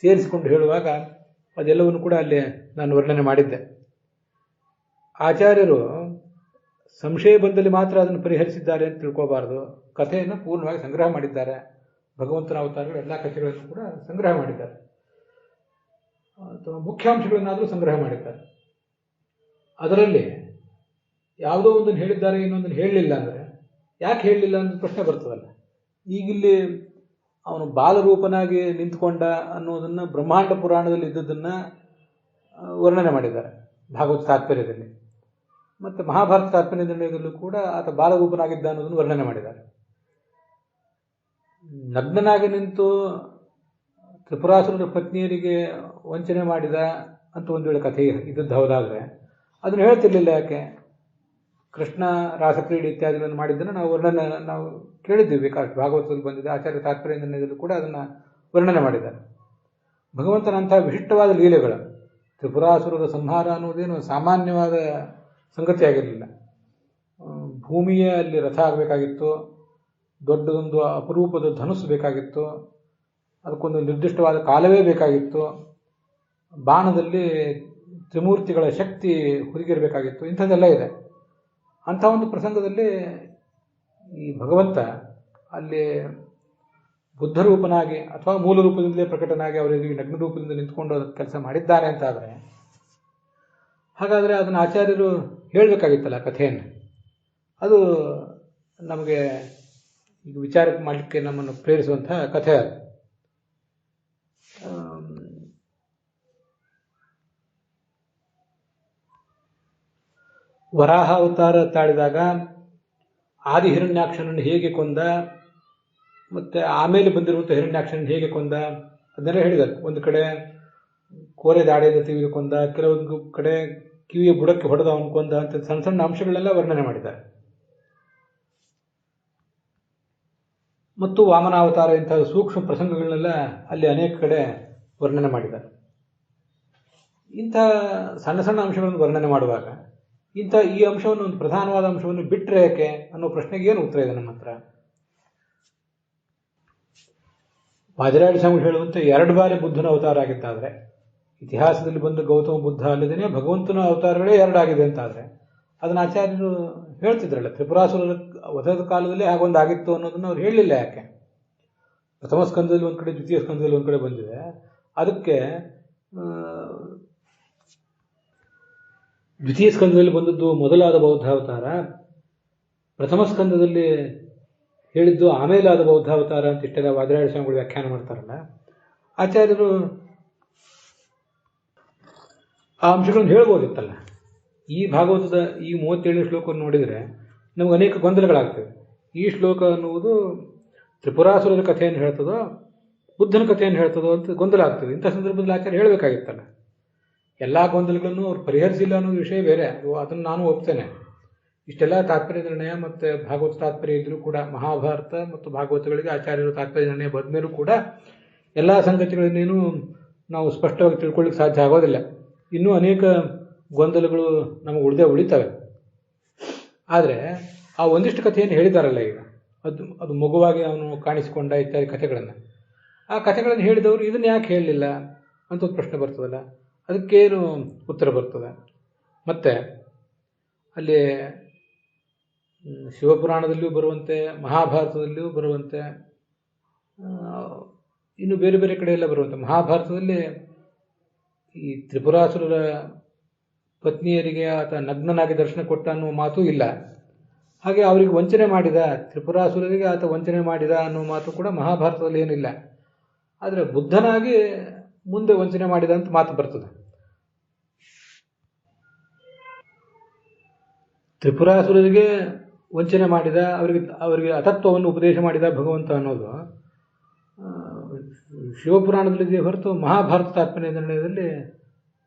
ಸೇರಿಸಿಕೊಂಡು ಹೇಳುವಾಗ ಅದೆಲ್ಲವನ್ನು ಕೂಡ ಅಲ್ಲಿ ನಾನು ವರ್ಣನೆ ಮಾಡಿದ್ದೆ. ಆಚಾರ್ಯರು ಸಂಶಯ ಬಂದಲ್ಲಿ ಮಾತ್ರ ಅದನ್ನು ಪರಿಹರಿಸಿದ್ದಾರೆ ಅಂತ ತಿಳ್ಕೋಬಾರದು. ಕಥೆಯನ್ನು ಪೂರ್ಣವಾಗಿ ಸಂಗ್ರಹ ಮಾಡಿದ್ದಾರೆ. ಭಗವಂತನ ಅವತಾರಗಳು ಎಲ್ಲ ಕಥೆಗಳನ್ನು ಕೂಡ ಸಂಗ್ರಹ ಮಾಡಿದ್ದಾರೆ, ಅಥವಾ ಮುಖ್ಯಾಂಶಗಳನ್ನಾದರೂ ಸಂಗ್ರಹ ಮಾಡಿದ್ದಾರೆ. ಅದರಲ್ಲಿ ಯಾವುದೋ ಒಂದನ್ನು ಹೇಳಿದ್ದಾರೆ, ಇನ್ನೊಂದನ್ನು ಹೇಳಲಿಲ್ಲ ಅಂದರೆ ಯಾಕೆ ಹೇಳಲಿಲ್ಲ ಅಂತ ಪ್ರಶ್ನೆ ಬರ್ತದಲ್ಲ. ಈಗಿಲ್ಲಿ ಅವನು ಬಾಲರೂಪನಾಗಿ ನಿಂತ್ಕೊಂಡ ಅನ್ನೋದನ್ನು ಬ್ರಹ್ಮಾಂಡ ಪುರಾಣದಲ್ಲಿ ಇದ್ದದನ್ನು ವರ್ಣನೆ ಮಾಡಿದ್ದಾರೆ ಭಾಗವತ ತಾತ್ಪರ್ಯದಲ್ಲಿ, ಮತ್ತು ಮಹಾಭಾರತ ತಾತ್ಪರ್ಯ ನಿರ್ಣಯದಲ್ಲೂ ಕೂಡ ಆತ ಬಾಲರೂಪನಾಗಿದ್ದ ಅನ್ನೋದನ್ನು ವರ್ಣನೆ ಮಾಡಿದ್ದಾರೆ. ನಗ್ನನಾಗಿ ನಿಂತು ತ್ರಿಪುರಾಸುರರ ಪತ್ನಿಯರಿಗೆ ವಂಚನೆ ಮಾಡಿದ ಅಂತ ಒಂದು ವೇಳೆ ಕಥೆ ಇದ್ದದ್ದು ಹೌದಾದರೆ ಅದನ್ನು ಹೇಳ್ತಿರ್ಲಿಲ್ಲ ಯಾಕೆ? ಕೃಷ್ಣ ರಾಸಕ್ರೀಡೆ ಇತ್ಯಾದಿಗಳನ್ನು ಮಾಡಿದ್ದನ್ನು ನಾವು ಕೇಳಿದ್ದೀವಿ, ಬೇಕಾಷ್ಟು ಭಾಗವತದಲ್ಲಿ ಬಂದಿದೆ. ಆಚಾರ್ಯ ತಾತ್ಪರ್ಯ ನಿರ್ಣಯದಲ್ಲೂ ಕೂಡ ಅದನ್ನು ವರ್ಣನೆ ಮಾಡಿದ್ದಾರೆ. ಭಗವಂತನಂತಹ ವಿಶಿಷ್ಟವಾದ ಲೀಲೆಗಳು, ತ್ರಿಪುರಾಸುರರ ಸಂಹಾರ ಅನ್ನೋದೇನು ಸಾಮಾನ್ಯವಾದ ಸಂಗತಿಯಾಗಿರಲಿಲ್ಲ. ಭೂಮಿಯೇ ಅಲ್ಲಿ ರಥ ಆಗಬೇಕಾಗಿತ್ತು, ದೊಡ್ಡದೊಂದು ಅಪರೂಪದ ಧನುಸ್ಸು ಬೇಕಾಗಿತ್ತು, ಅದಕ್ಕೊಂದು ನಿರ್ದಿಷ್ಟವಾದ ಕಾಲವೇ ಬೇಕಾಗಿತ್ತು, ಬಾಣದಲ್ಲಿ ತ್ರಿಮೂರ್ತಿಗಳ ಶಕ್ತಿ ಹುದುಗಿರಬೇಕಾಗಿತ್ತು, ಇಂಥದ್ದೆಲ್ಲ ಇದೆ. ಅಂಥ ಒಂದು ಪ್ರಸಂಗದಲ್ಲಿ ಈ ಭಗವಂತ ಅಲ್ಲಿ ಬುದ್ಧ ರೂಪನಾಗಿ ಅಥವಾ ಮೂಲ ರೂಪದಿಂದಲೇ ಪ್ರಕಟನಾಗಿ ಅವರಿಗೆ ನಗ್ನ ರೂಪದಿಂದ ನಿಂತ್ಕೊಂಡು ಕೆಲಸ ಮಾಡಿದ್ದಾರೆ ಅಂತಾದರೆ, ಹಾಗಾದರೆ ಅದನ್ನು ಆಚಾರ್ಯರು ಹೇಳಬೇಕಾಗಿತ್ತಲ್ಲ ಕಥೆಯನ್ನು. ಅದು ನಮಗೆ ಈಗ ವಿಚಾರಕ್ಕೆ ಮಾಡಲಿಕ್ಕೆ ನಮ್ಮನ್ನು ಪ್ರೇರಿಸುವಂತಹ ಕಥೆ ಅದು. ವರಾಹ ಅವತಾರ ತಾಳಿದಾಗ ಆದಿ ಹಿರಣ್ಯಾಕ್ಷನನ್ನು ಹೇಗೆ ಕೊಂದ, ಮತ್ತು ಆಮೇಲೆ ಬಂದಿರುವಂಥ ಹಿರಣ್ಯಾಕ್ಷನನ್ನು ಹೇಗೆ ಕೊಂದ ಅದನ್ನೆಲ್ಲ ಹೇಳಿದ್ದಾರೆ. ಒಂದು ಕಡೆ ಕೋರೆ ದಾಡೆಯಿಂದ ತಿವಿದು ಕೊಂದ, ಕೆಲವೊಂದು ಕಡೆ ಕಿವಿಯ ಬುಡಕ್ಕೆ ಹೊಡೆದ ಅವನು ಕೊಂದ ಅಂತ ಸಣ್ಣ ಸಣ್ಣ ಅಂಶಗಳೆಲ್ಲ ವರ್ಣನೆ ಮಾಡಿದ್ದಾರೆ. ಮತ್ತು ವಾಮನಾವತಾರ ಇಂತಹ ಸೂಕ್ಷ್ಮ ಪ್ರಸಂಗಗಳನ್ನೆಲ್ಲ ಅಲ್ಲಿ ಅನೇಕ ಕಡೆ ವರ್ಣನೆ ಮಾಡಿದ್ದಾರೆ. ಇಂಥ ಸಣ್ಣ ಸಣ್ಣ ಅಂಶಗಳನ್ನು ವರ್ಣನೆ ಮಾಡುವಾಗ ಈ ಅಂಶವನ್ನು, ಒಂದು ಪ್ರಧಾನವಾದ ಅಂಶವನ್ನು ಬಿಟ್ಟರೆ ಯಾಕೆ ಅನ್ನೋ ಪ್ರಶ್ನೆಗೆ ಏನು ಉತ್ತರ ಇದೆ ನಮ್ಮ ಹತ್ರ? ವಾದಿರಾಜ ಸ್ವಾಮಿಗಳು ಹೇಳುವಂತೆ 2 ಬಾರಿ ಬುದ್ಧನ ಅವತಾರ ಆಗಿದ್ದಾದರೆ, ಇತಿಹಾಸದಲ್ಲಿ ಬಂದ ಗೌತಮ ಬುದ್ಧ ಅಲ್ಲದೇ ಭಗವಂತನ ಅವತಾರಗಳೇ 2 ಆಗಿದೆ ಅಂತಾದರೆ ಅದನ್ನು ಆಚಾರ್ಯರು ಹೇಳ್ತಿದ್ರಲ್ಲ. ತ್ರಿಪುರಾಸುರರ ವಧದ ಕಾಲದಲ್ಲಿ ಹಾಗೊಂದು ಆಗಿತ್ತು ಅನ್ನೋದನ್ನು ಅವ್ರು ಹೇಳಲಿಲ್ಲ ಯಾಕೆ? ಪ್ರಥಮ ಸ್ಕಂದದಲ್ಲಿ ಒಂದು ಕಡೆ, ದ್ವಿತೀಯ ಸ್ಕಂದದಲ್ಲಿ ಒಂದು ಕಡೆ ಬಂದಿದೆ. ಅದಕ್ಕೆ ದ್ವಿತೀಯ ಸ್ಕಂದದಲ್ಲಿ ಬಂದದ್ದು ಮೊದಲಾದ ಬೌದ್ಧಾವತಾರ, ಪ್ರಥಮ ಸ್ಕಂದದಲ್ಲಿ ಹೇಳಿದ್ದು ಆಮೇಲಾದ ಬೌದ್ಧಾವತಾರ ಅಂತ ಇಷ್ಟೆಲ್ಲ ವಾದಿರಾಜ ಸ್ವಾಮಿಗಳು ವ್ಯಾಖ್ಯಾನ ಮಾಡ್ತಾರಲ್ಲ. ಆಚಾರ್ಯರು ಆ ಅಂಶಗಳನ್ನು ಹೇಳ್ಬೋದಿತ್ತಲ್ಲ. ಈ ಭಾಗವತದ ಈ 37 ಶ್ಲೋಕವನ್ನು ನೋಡಿದರೆ ನಮಗೆ ಅನೇಕ ಗೊಂದಲಗಳಾಗ್ತವೆ. ಈ ಶ್ಲೋಕ ಅನ್ನುವುದು ತ್ರಿಪುರಾಸುರರ ಕಥೆಯನ್ನು ಹೇಳ್ತದೋ ಬುದ್ಧನ ಕಥೆಯನ್ನು ಹೇಳ್ತದೋ ಅಂತ ಗೊಂದಲ ಆಗ್ತದೆ. ಇಂಥ ಸಂದರ್ಭದಲ್ಲಿ ಆಚಾರ್ಯ ಹೇಳಬೇಕಾಗಿತ್ತಲ್ಲ. ಎಲ್ಲ ಗೊಂದಲಗಳನ್ನು ಅವ್ರು ಪರಿಹರಿಸಿಲ್ಲ ಅನ್ನೋ ವಿಷಯ ಬೇರೆ, ಅದನ್ನು ನಾನು ಒಪ್ತೇನೆ. ಇಷ್ಟೆಲ್ಲ ತಾತ್ಪರ್ಯ ನಿರ್ಣಯ ಮತ್ತು ಭಾಗವತ ತಾತ್ಪರ್ಯ ಇದ್ದರೂ ಕೂಡ, ಮಹಾಭಾರತ ಮತ್ತು ಭಾಗವತಗಳಿಗೆ ಆಚಾರ್ಯರು ತಾತ್ಪರ್ಯ ನಿರ್ಣಯ ಬಂದ ಮೇಲೂ ಕೂಡ ಎಲ್ಲ ಸಂಗತಿಗಳನ್ನೇನು ನಾವು ಸ್ಪಷ್ಟವಾಗಿ ತಿಳ್ಕೊಳ್ಳಿಕ್ಕೆ ಸಾಧ್ಯ ಆಗೋದಿಲ್ಲ. ಇನ್ನೂ ಅನೇಕ ಗೊಂದಲಗಳು ನಮಗೆ ಉಳಿತವೆ. ಆದರೆ ಆ ಒಂದಿಷ್ಟು ಕಥೆಯನ್ನು ಹೇಳಿದಾರಲ್ಲ ಈಗ, ಅದು ಮಗುವಾಗಿ ಅವನು ಕಾಣಿಸಿಕೊಂಡ ಇತ್ಯಾದಿ ಕಥೆಗಳನ್ನು, ಆ ಕಥೆಗಳನ್ನು ಹೇಳಿದವರು ಇದನ್ನು ಯಾಕೆ ಹೇಳಲಿಲ್ಲ ಅಂತ ಒಂದು ಪ್ರಶ್ನೆ ಬರ್ತದಲ್ಲ. ಅದಕ್ಕೇನು ಉತ್ತರ ಬರ್ತದೆ? ಮತ್ತು ಅಲ್ಲಿ ಶಿವಪುರಾಣದಲ್ಲಿಯೂ ಬರುವಂತೆ, ಮಹಾಭಾರತದಲ್ಲಿಯೂ ಬರುವಂತೆ, ಇನ್ನು ಬೇರೆ ಬೇರೆ ಕಡೆಯೆಲ್ಲ ಬರುವಂತೆ, ಮಹಾಭಾರತದಲ್ಲಿ ಈ ತ್ರಿಪುರಾಸುರರ ಪತ್ನಿಯರಿಗೆ ಆತ ನಗ್ನನಾಗಿ ದರ್ಶನ ಕೊಟ್ಟ ಅನ್ನುವ ಮಾತು ಇಲ್ಲ. ಹಾಗೆ ಅವರಿಗೆ ವಂಚನೆ ಮಾಡಿದ, ತ್ರಿಪುರಾಸುರರಿಗೆ ಆತ ವಂಚನೆ ಮಾಡಿದ ಅನ್ನುವ ಮಾತು ಕೂಡ ಮಹಾಭಾರತದಲ್ಲಿ ಏನಿಲ್ಲ. ಆದರೆ ಬುದ್ಧನಾಗಿ ಮುಂದೆ ವಂಚನೆ ಮಾಡಿದ ಅಂತ ಮಾತು ಬರ್ತದೆ. ತ್ರಿಪುರಾಸುರರಿಗೆ ವಂಚನೆ ಮಾಡಿದ, ಅವರಿಗೆ ಅತತ್ವವನ್ನು ಉಪದೇಶ ಮಾಡಿದ ಭಗವಂತ ಅನ್ನೋದು ಶಿವಪುರಾಣದಲ್ಲಿದೆ ಹೊರತು ಮಹಾಭಾರತ ತಾತ್ಪರ್ಯ ನಿರ್ಣಯದಲ್ಲಿ,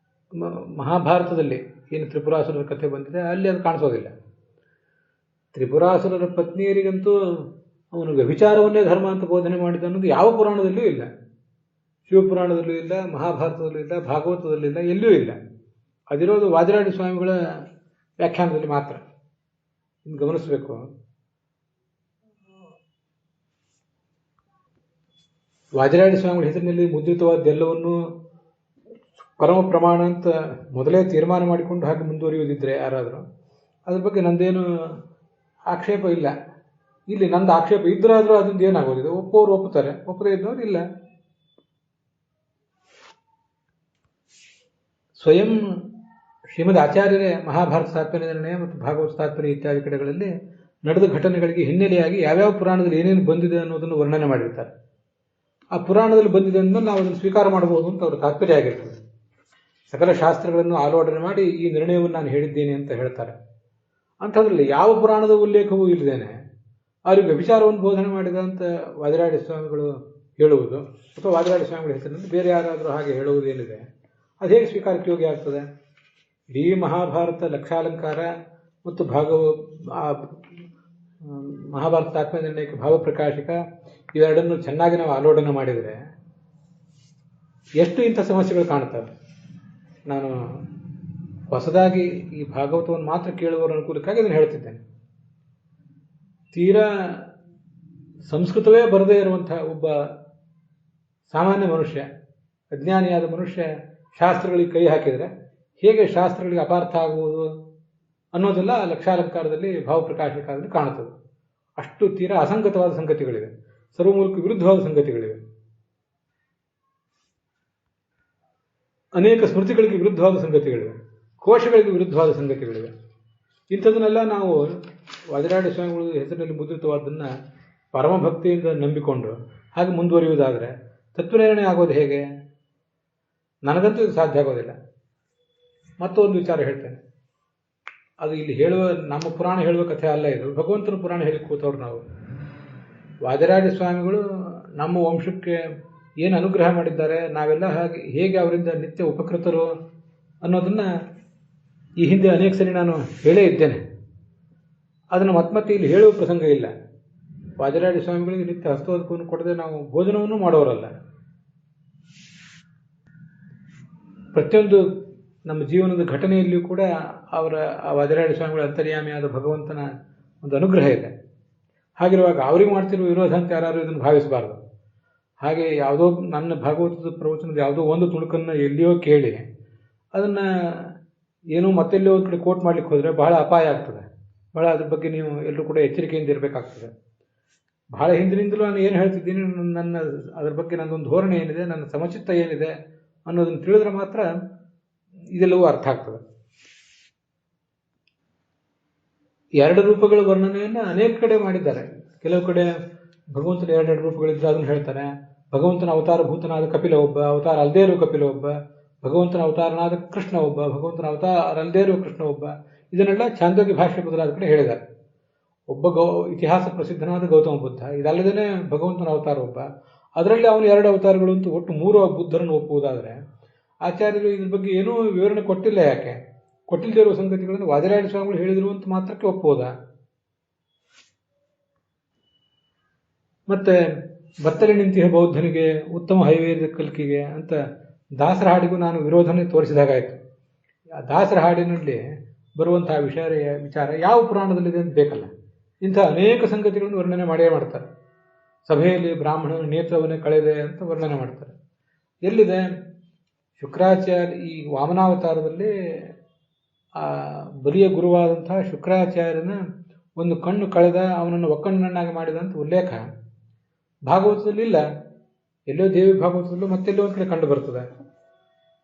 ಮಹಾಭಾರತದಲ್ಲಿ ಏನು ತ್ರಿಪುರಾಸುರರ ಕಥೆ ಬಂದಿದೆ ಅಲ್ಲಿ ಅದು ಕಾಣಿಸೋದಿಲ್ಲ. ತ್ರಿಪುರಾಸುರರ ಪತ್ನಿಯರಿಗಂತೂ ಅವನು ವ್ಯಭಿಚಾರವನ್ನೇ ಧರ್ಮ ಅಂತ ಬೋಧನೆ ಮಾಡಿದ ಅನ್ನೋದು ಯಾವ ಪುರಾಣದಲ್ಲೂ ಇಲ್ಲ. ಶಿವಪುರಾಣದಲ್ಲೂ ಇಲ್ಲ, ಮಹಾಭಾರತದಲ್ಲೂ ಇಲ್ಲ, ಭಾಗವತದಲ್ಲಿಲ್ಲ, ಎಲ್ಲಿಯೂ ಇಲ್ಲ. ಅದಿರೋದು ವಾದಿರಾಜ ಸ್ವಾಮಿಗಳ ವ್ಯಾಖ್ಯಾನದಲ್ಲಿ ಮಾತ್ರ. ಇನ್ನು ಗಮನಿಸಬೇಕು. ವಾದಿರಾಜ ಸ್ವಾಮಿಗಳ ಹೆಸರಿನಲ್ಲಿ ಮುದ್ರಿತವಾದ ಎಲ್ಲವನ್ನು ಪರಮ ಪ್ರಮಾಣ ಅಂತ ಮೊದಲೇ ತೀರ್ಮಾನ ಮಾಡಿಕೊಂಡು ಹಾಗೆ ಮುಂದುವರಿಯುವುದಿದ್ರೆ ಯಾರಾದರೂ, ಅದ್ರ ಬಗ್ಗೆ ನಂದೇನು ಆಕ್ಷೇಪ ಇಲ್ಲ. ಇಲ್ಲಿ ನಂದು ಆಕ್ಷೇಪ ಇದ್ರಾದರೂ ಅದರಿಂದ ಏನಾಗೋದಿದೆ, ಒಪ್ಪೋರು ಒಪ್ಪುತ್ತಾರೆ, ಒಪ್ಪದೇ ಇದ್ದವ್ರು ಇಲ್ಲ. ಸ್ವಯಂ ಶ್ರೀಮದ್ ಆಚಾರ್ಯರೇ ಮಹಾಭಾರತ ತಾತ್ಪರ್ಯ ನಿರ್ಣಯ ಮತ್ತು ಭಾಗವತ ತಾತ್ಪರ್ಯ ಇತ್ಯಾದಿ ಕಡೆಗಳಲ್ಲಿ ನಡೆದ ಘಟನೆಗಳಿಗೆ ಹಿನ್ನೆಲೆಯಾಗಿ ಯಾವ್ಯಾವ ಪುರಾಣದಲ್ಲಿ ಏನೇನು ಬಂದಿದೆ ಅನ್ನೋದನ್ನು ವರ್ಣನೆ ಮಾಡಿರ್ತಾರೆ. ಆ ಪುರಾಣದಲ್ಲಿ ಬಂದಿದೆ ಅಂದ್ರೆ ನಾವು ಅದನ್ನು ಸ್ವೀಕಾರ ಮಾಡಬಹುದು ಅಂತ ಅವ್ರ ತಾತ್ಪರ್ಯ ಆಗಿರ್ತದೆ. ಸಕಲ ಶಾಸ್ತ್ರಗಳನ್ನು ಆಲೋಚನೆ ಮಾಡಿ ಈ ನಿರ್ಣಯವನ್ನು ನಾನು ಹೇಳಿದ್ದೇನೆ ಅಂತ ಹೇಳ್ತಾರೆ. ಅಂಥದ್ರಲ್ಲಿ ಯಾವ ಪುರಾಣದ ಉಲ್ಲೇಖವೂ ಇಲ್ಲದೇನೆ ಅವರಿಗೆ ವ್ಯಭಿಚಾರವನ್ನು ಬೋಧನೆ ಮಾಡಿದ ಅಂತ ವಾದಿರಾಜ ಸ್ವಾಮಿಗಳು ಹೇಳುವುದು, ಅಥವಾ ವಾದಿರಾಜ ಸ್ವಾಮಿಗಳ ಹೆಸರಿನಲ್ಲಿ ಬೇರೆ ಯಾರಾದರೂ ಹಾಗೆ ಹೇಳುವುದೇನಿದೆ, ಅದು ಹೇಗೆ ಸ್ವೀಕಾರಕ್ಕೆ ಯೋಗ್ಯ ಆಗ್ತದೆ? ಇಡೀ ಮಹಾಭಾರತ ಲಕ್ಷಾಲಂಕಾರ ಮತ್ತು ಮಹಾಭಾರತ ತಾತ್ಪರ್ಯ ನಿರ್ಣಯಕ್ಕೆ ಭಾವಪ್ರಕಾಶಿಕ ಇವೆರಡನ್ನು ಚೆನ್ನಾಗಿ ನಾವು ಆಲೋಚನೆ ಮಾಡಿದರೆ ಎಷ್ಟು ಇಂಥ ಸಮಸ್ಯೆಗಳು ಕಾಣ್ತವೆ. ನಾನು ಹೊಸದಾಗಿ ಈ ಭಾಗವತವನ್ನು ಮಾತ್ರ ಕೇಳುವವರ ಅನುಕೂಲಕ್ಕಾಗಿ ಇದನ್ನು ಹೇಳ್ತಿದ್ದೇನೆ. ತೀರಾ ಸಂಸ್ಕೃತವೇ ಬರದೇ ಇರುವಂತಹ ಒಬ್ಬ ಸಾಮಾನ್ಯ ಮನುಷ್ಯ, ಅಜ್ಞಾನಿಯಾದ ಮನುಷ್ಯ ಶಾಸ್ತ್ರಗಳಿಗೆ ಕೈ ಹಾಕಿದರೆ ಹೇಗೆ ಶಾಸ್ತ್ರಗಳಿಗೆ ಅಪಾರ್ಥ ಆಗುವುದು ಅನ್ನೋದೆಲ್ಲ ಲಕ್ಷಾಲಂಕಾರದಲ್ಲಿ ಭಾವಪ್ರಕಾಶಕಾದಲ್ಲಿ ಕಾಣುತ್ತದೆ. ಅಷ್ಟು ತೀರಾ ಅಸಂಗತವಾದ ಸಂಗತಿಗಳಿವೆ, ಸರ್ವಮೂಲಕ್ಕೆ ವಿರುದ್ಧವಾದ ಸಂಗತಿಗಳಿವೆ, ಅನೇಕ ಸ್ಮೃತಿಗಳಿಗೆ ವಿರುದ್ಧವಾದ ಸಂಗತಿಗಳಿವೆ, ಕೋಶಗಳಿಗೆ ವಿರುದ್ಧವಾದ ಸಂಗತಿಗಳಿವೆ. ಇಂಥದನ್ನೆಲ್ಲ ನಾವು ವಾದಿರಾಜ ಸ್ವಾಮಿಗಳು ಹೆಸರಿನಲ್ಲಿ ಮುದ್ರಿತವಾದನ್ನು ಪರಮಭಕ್ತಿಯಿಂದ ನಂಬಿಕೊಂಡು ಹಾಗೆ ಮುಂದುವರಿಯುವುದಾದರೆ ತತ್ವನಿರ್ಣಯ ಆಗೋದು ಹೇಗೆ? ನನಗಂತೂ ಇದು ಸಾಧ್ಯ ಆಗೋದಿಲ್ಲ. ಮತ್ತೊಂದು ವಿಚಾರ ಹೇಳ್ತೇನೆ, ಅದು ಇಲ್ಲಿ ಹೇಳುವ ನಮ್ಮ ಪುರಾಣ ಹೇಳುವ ಕಥೆ ಅಲ್ಲ, ಇದು ಭಗವಂತನ ಪುರಾಣ ಹೇಳಿ ಕೂತವ್ರು ನಾವು. ವಾದಿರಾಜ ಸ್ವಾಮಿಗಳು ನಮ್ಮ ವಂಶಕ್ಕೆ ಏನು ಅನುಗ್ರಹ ಮಾಡಿದ್ದಾರೆ, ನಾವೆಲ್ಲ ಹೇಗೆ ಅವರಿಂದ ನಿತ್ಯ ಉಪಕೃತರು ಅನ್ನೋದನ್ನು ಈ ಹಿಂದೆ ಅನೇಕ ಸರಿ ನಾನು ಹೇಳೇ ಇದ್ದೇನೆ. ಅದನ್ನು ಮತ್ತೆ ಇಲ್ಲಿ ಹೇಳುವ ಪ್ರಸಂಗ ಇಲ್ಲ. ವಾದಿರಾಜ ಸ್ವಾಮಿಗಳಿಗೆ ನಿತ್ಯ ಹಸ್ತೋದಕವನ್ನು ಕೊಡದೆ ನಾವು ಭೋಜನವನ್ನು ಮಾಡೋರಲ್ಲ. ಪ್ರತಿಯೊಂದು ನಮ್ಮ ಜೀವನದ ಘಟನೆಯಲ್ಲಿಯೂ ಕೂಡ ಅವರ ಆ ವಾದಿರಾಜ ಸ್ವಾಮಿಗಳ ಅಂತರ್ಯಾಮಿಯಾದ ಭಗವಂತನ ಒಂದು ಅನುಗ್ರಹ ಇದೆ. ಹಾಗಿರುವಾಗ ಅವರಿಗೆ ಮಾಡ್ತಿರುವ ವಿರೋಧ ಅಂತ ಯಾರು ಇದನ್ನು ಭಾವಿಸಬಾರ್ದು. ಹಾಗೆ ಯಾವುದೋ ನನ್ನ ಭಾಗವತದ ಪ್ರವಚನದ ಯಾವುದೋ ಒಂದು ತುಣುಕನ್ನು ಎಲ್ಲಿಯೋ ಕೇಳಿ ಅದನ್ನು ಏನೋ ಮತ್ತೆಲ್ಲೋ ಒಂದು ಕಡೆ ಕೋಟ್ ಮಾಡ್ಲಿಕ್ಕೆ ಹೋದರೆ ಬಹಳ ಅಪಾಯ ಆಗ್ತದೆ. ಬಹಳ ಅದ್ರ ಬಗ್ಗೆ ನೀವು ಎಲ್ಲರೂ ಕೂಡ ಎಚ್ಚರಿಕೆಯಿಂದ ಇರಬೇಕಾಗ್ತದೆ. ಬಹಳ ಹಿಂದಿನಿಂದಲೂ ನಾನು ಏನು ಹೇಳ್ತಿದ್ದೀನಿ, ಅದ್ರ ಬಗ್ಗೆ ನನ್ನೊಂದು ಧೋರಣೆ ಏನಿದೆ, ನನ್ನ ಸಮಚಿತ್ತ ಏನಿದೆ ಅನ್ನೋದನ್ನು ತಿಳಿದ್ರೆ ಮಾತ್ರ ಇದೆಲ್ಲವೂ ಅರ್ಥ ಆಗ್ತದೆ. ಎರಡು ರೂಪಗಳ ವರ್ಣನೆಯನ್ನು ಅನೇಕ ಕಡೆ ಮಾಡಿದ್ದಾರೆ. ಕೆಲವು ಕಡೆ ಭಗವಂತನ ಎರಡೆರಡು ರೂಪಗಳಿದ್ರೆ ಅದನ್ನು ಹೇಳ್ತಾರೆ. ಭಗವಂತನ ಅವತಾರಭೂತನಾದ ಕಪಿಲ ಒಬ್ಬ, ಅವತಾರ ಅಲ್ಲದೇ ಇರುವ ಕಪಿಲ ಒಬ್ಬ, ಭಗವಂತನ ಅವತಾರನಾದ ಕೃಷ್ಣ ಒಬ್ಬ, ಭಗವಂತನ ಅವತಾರ ಅಲ್ಲದೇ ಇರುವ ಕೃಷ್ಣ ಒಬ್ಬ. ಇದನ್ನೆಲ್ಲ ಛಾಂದೋಗ್ಯ ಭಾಷೆ ಬದಲಾದ ಕಡೆ ಹೇಳಿದ್ದಾರೆ. ಒಬ್ಬ ಇತಿಹಾಸ ಪ್ರಸಿದ್ಧನಾದ ಗೌತಮ ಬುದ್ಧ, ಇದಲ್ಲದೇ ಭಗವಂತನ ಅವತಾರ ಒಬ್ಬ, ಅದರಲ್ಲಿ ಅವನು ಎರಡು ಅವತಾರಗಳು ಅಂತ ಒಟ್ಟು 3 ಬುದ್ಧರನ್ನು ಒಪ್ಪುವುದಾದರೆ ಆಚಾರ್ಯರು ಇದ್ರ ಬಗ್ಗೆ ಏನೂ ವಿವರಣೆ ಕೊಟ್ಟಿಲ್ಲ. ಯಾಕೆ ಕೊಟ್ಟಿಲ್ಲದೆ ಇರುವ ಸಂಗತಿಗಳನ್ನು ವಾದಿರಾಜ ಸ್ವಾಮಿಗಳು ಹೇಳಿದರು ಅಂತ ಮಾತ್ರಕ್ಕೆ ಒಪ್ಪುವುದಾ? ಮತ್ತೆ ಬತ್ತಲೆ ನಿಂತಿಹ ಬೌದ್ಧನಿಗೆ ಉತ್ತಮ ಹೈವೇರಿದ ಕಲ್ಕಿಗೆ ಅಂತ ದಾಸರ ಹಾಡಿಗೂ ನಾನು ವಿರೋಧನೆ ತೋರಿಸಿದಾಗಾಯಿತು. ಆ ದಾಸರ ಹಾಡಿನಲ್ಲಿ ಬರುವಂತಹ ವಿಚಾರ ಯಾವ ಪುರಾಣದಲ್ಲಿದೆ ಅಂತ ಬೇಕಲ್ಲ. ಇಂಥ ಅನೇಕ ಸಂಗತಿಗಳನ್ನು ವರ್ಣನೆ ಮಾಡೇ ಮಾಡ್ತಾರೆ. ಸಭೆಯಲ್ಲಿ ಬ್ರಾಹ್ಮಣನ ನೇತ್ರವನ್ನೇ ಕಳೆದೆ ಅಂತ ವರ್ಣನೆ ಮಾಡ್ತಾರೆ. ಎಲ್ಲಿದೆ? ಶುಕ್ರಾಚಾರ್ಯ ಈ ವಾಮನಾವತಾರದಲ್ಲಿ ಆ ಬಲಿಯ ಗುರುವಾದಂತಹ ಶುಕ್ರಾಚಾರ್ಯನ ಒಂದು ಕಣ್ಣು ಕಳೆದ, ಅವನನ್ನು ಒಕ್ಕಣ್ಣನಾಗಿ ಮಾಡಿದಂಥ ಉಲ್ಲೇಖ ಭಾಗವತದಲ್ಲಿ ಇಲ್ಲ. ಎಲ್ಲೋ ದೇವಿ ಭಾಗವತದಲ್ಲೂ ಮತ್ತೆಲ್ಲೋ ಒಂದು ಕಡೆ ಕಂಡು ಬರ್ತದೆ.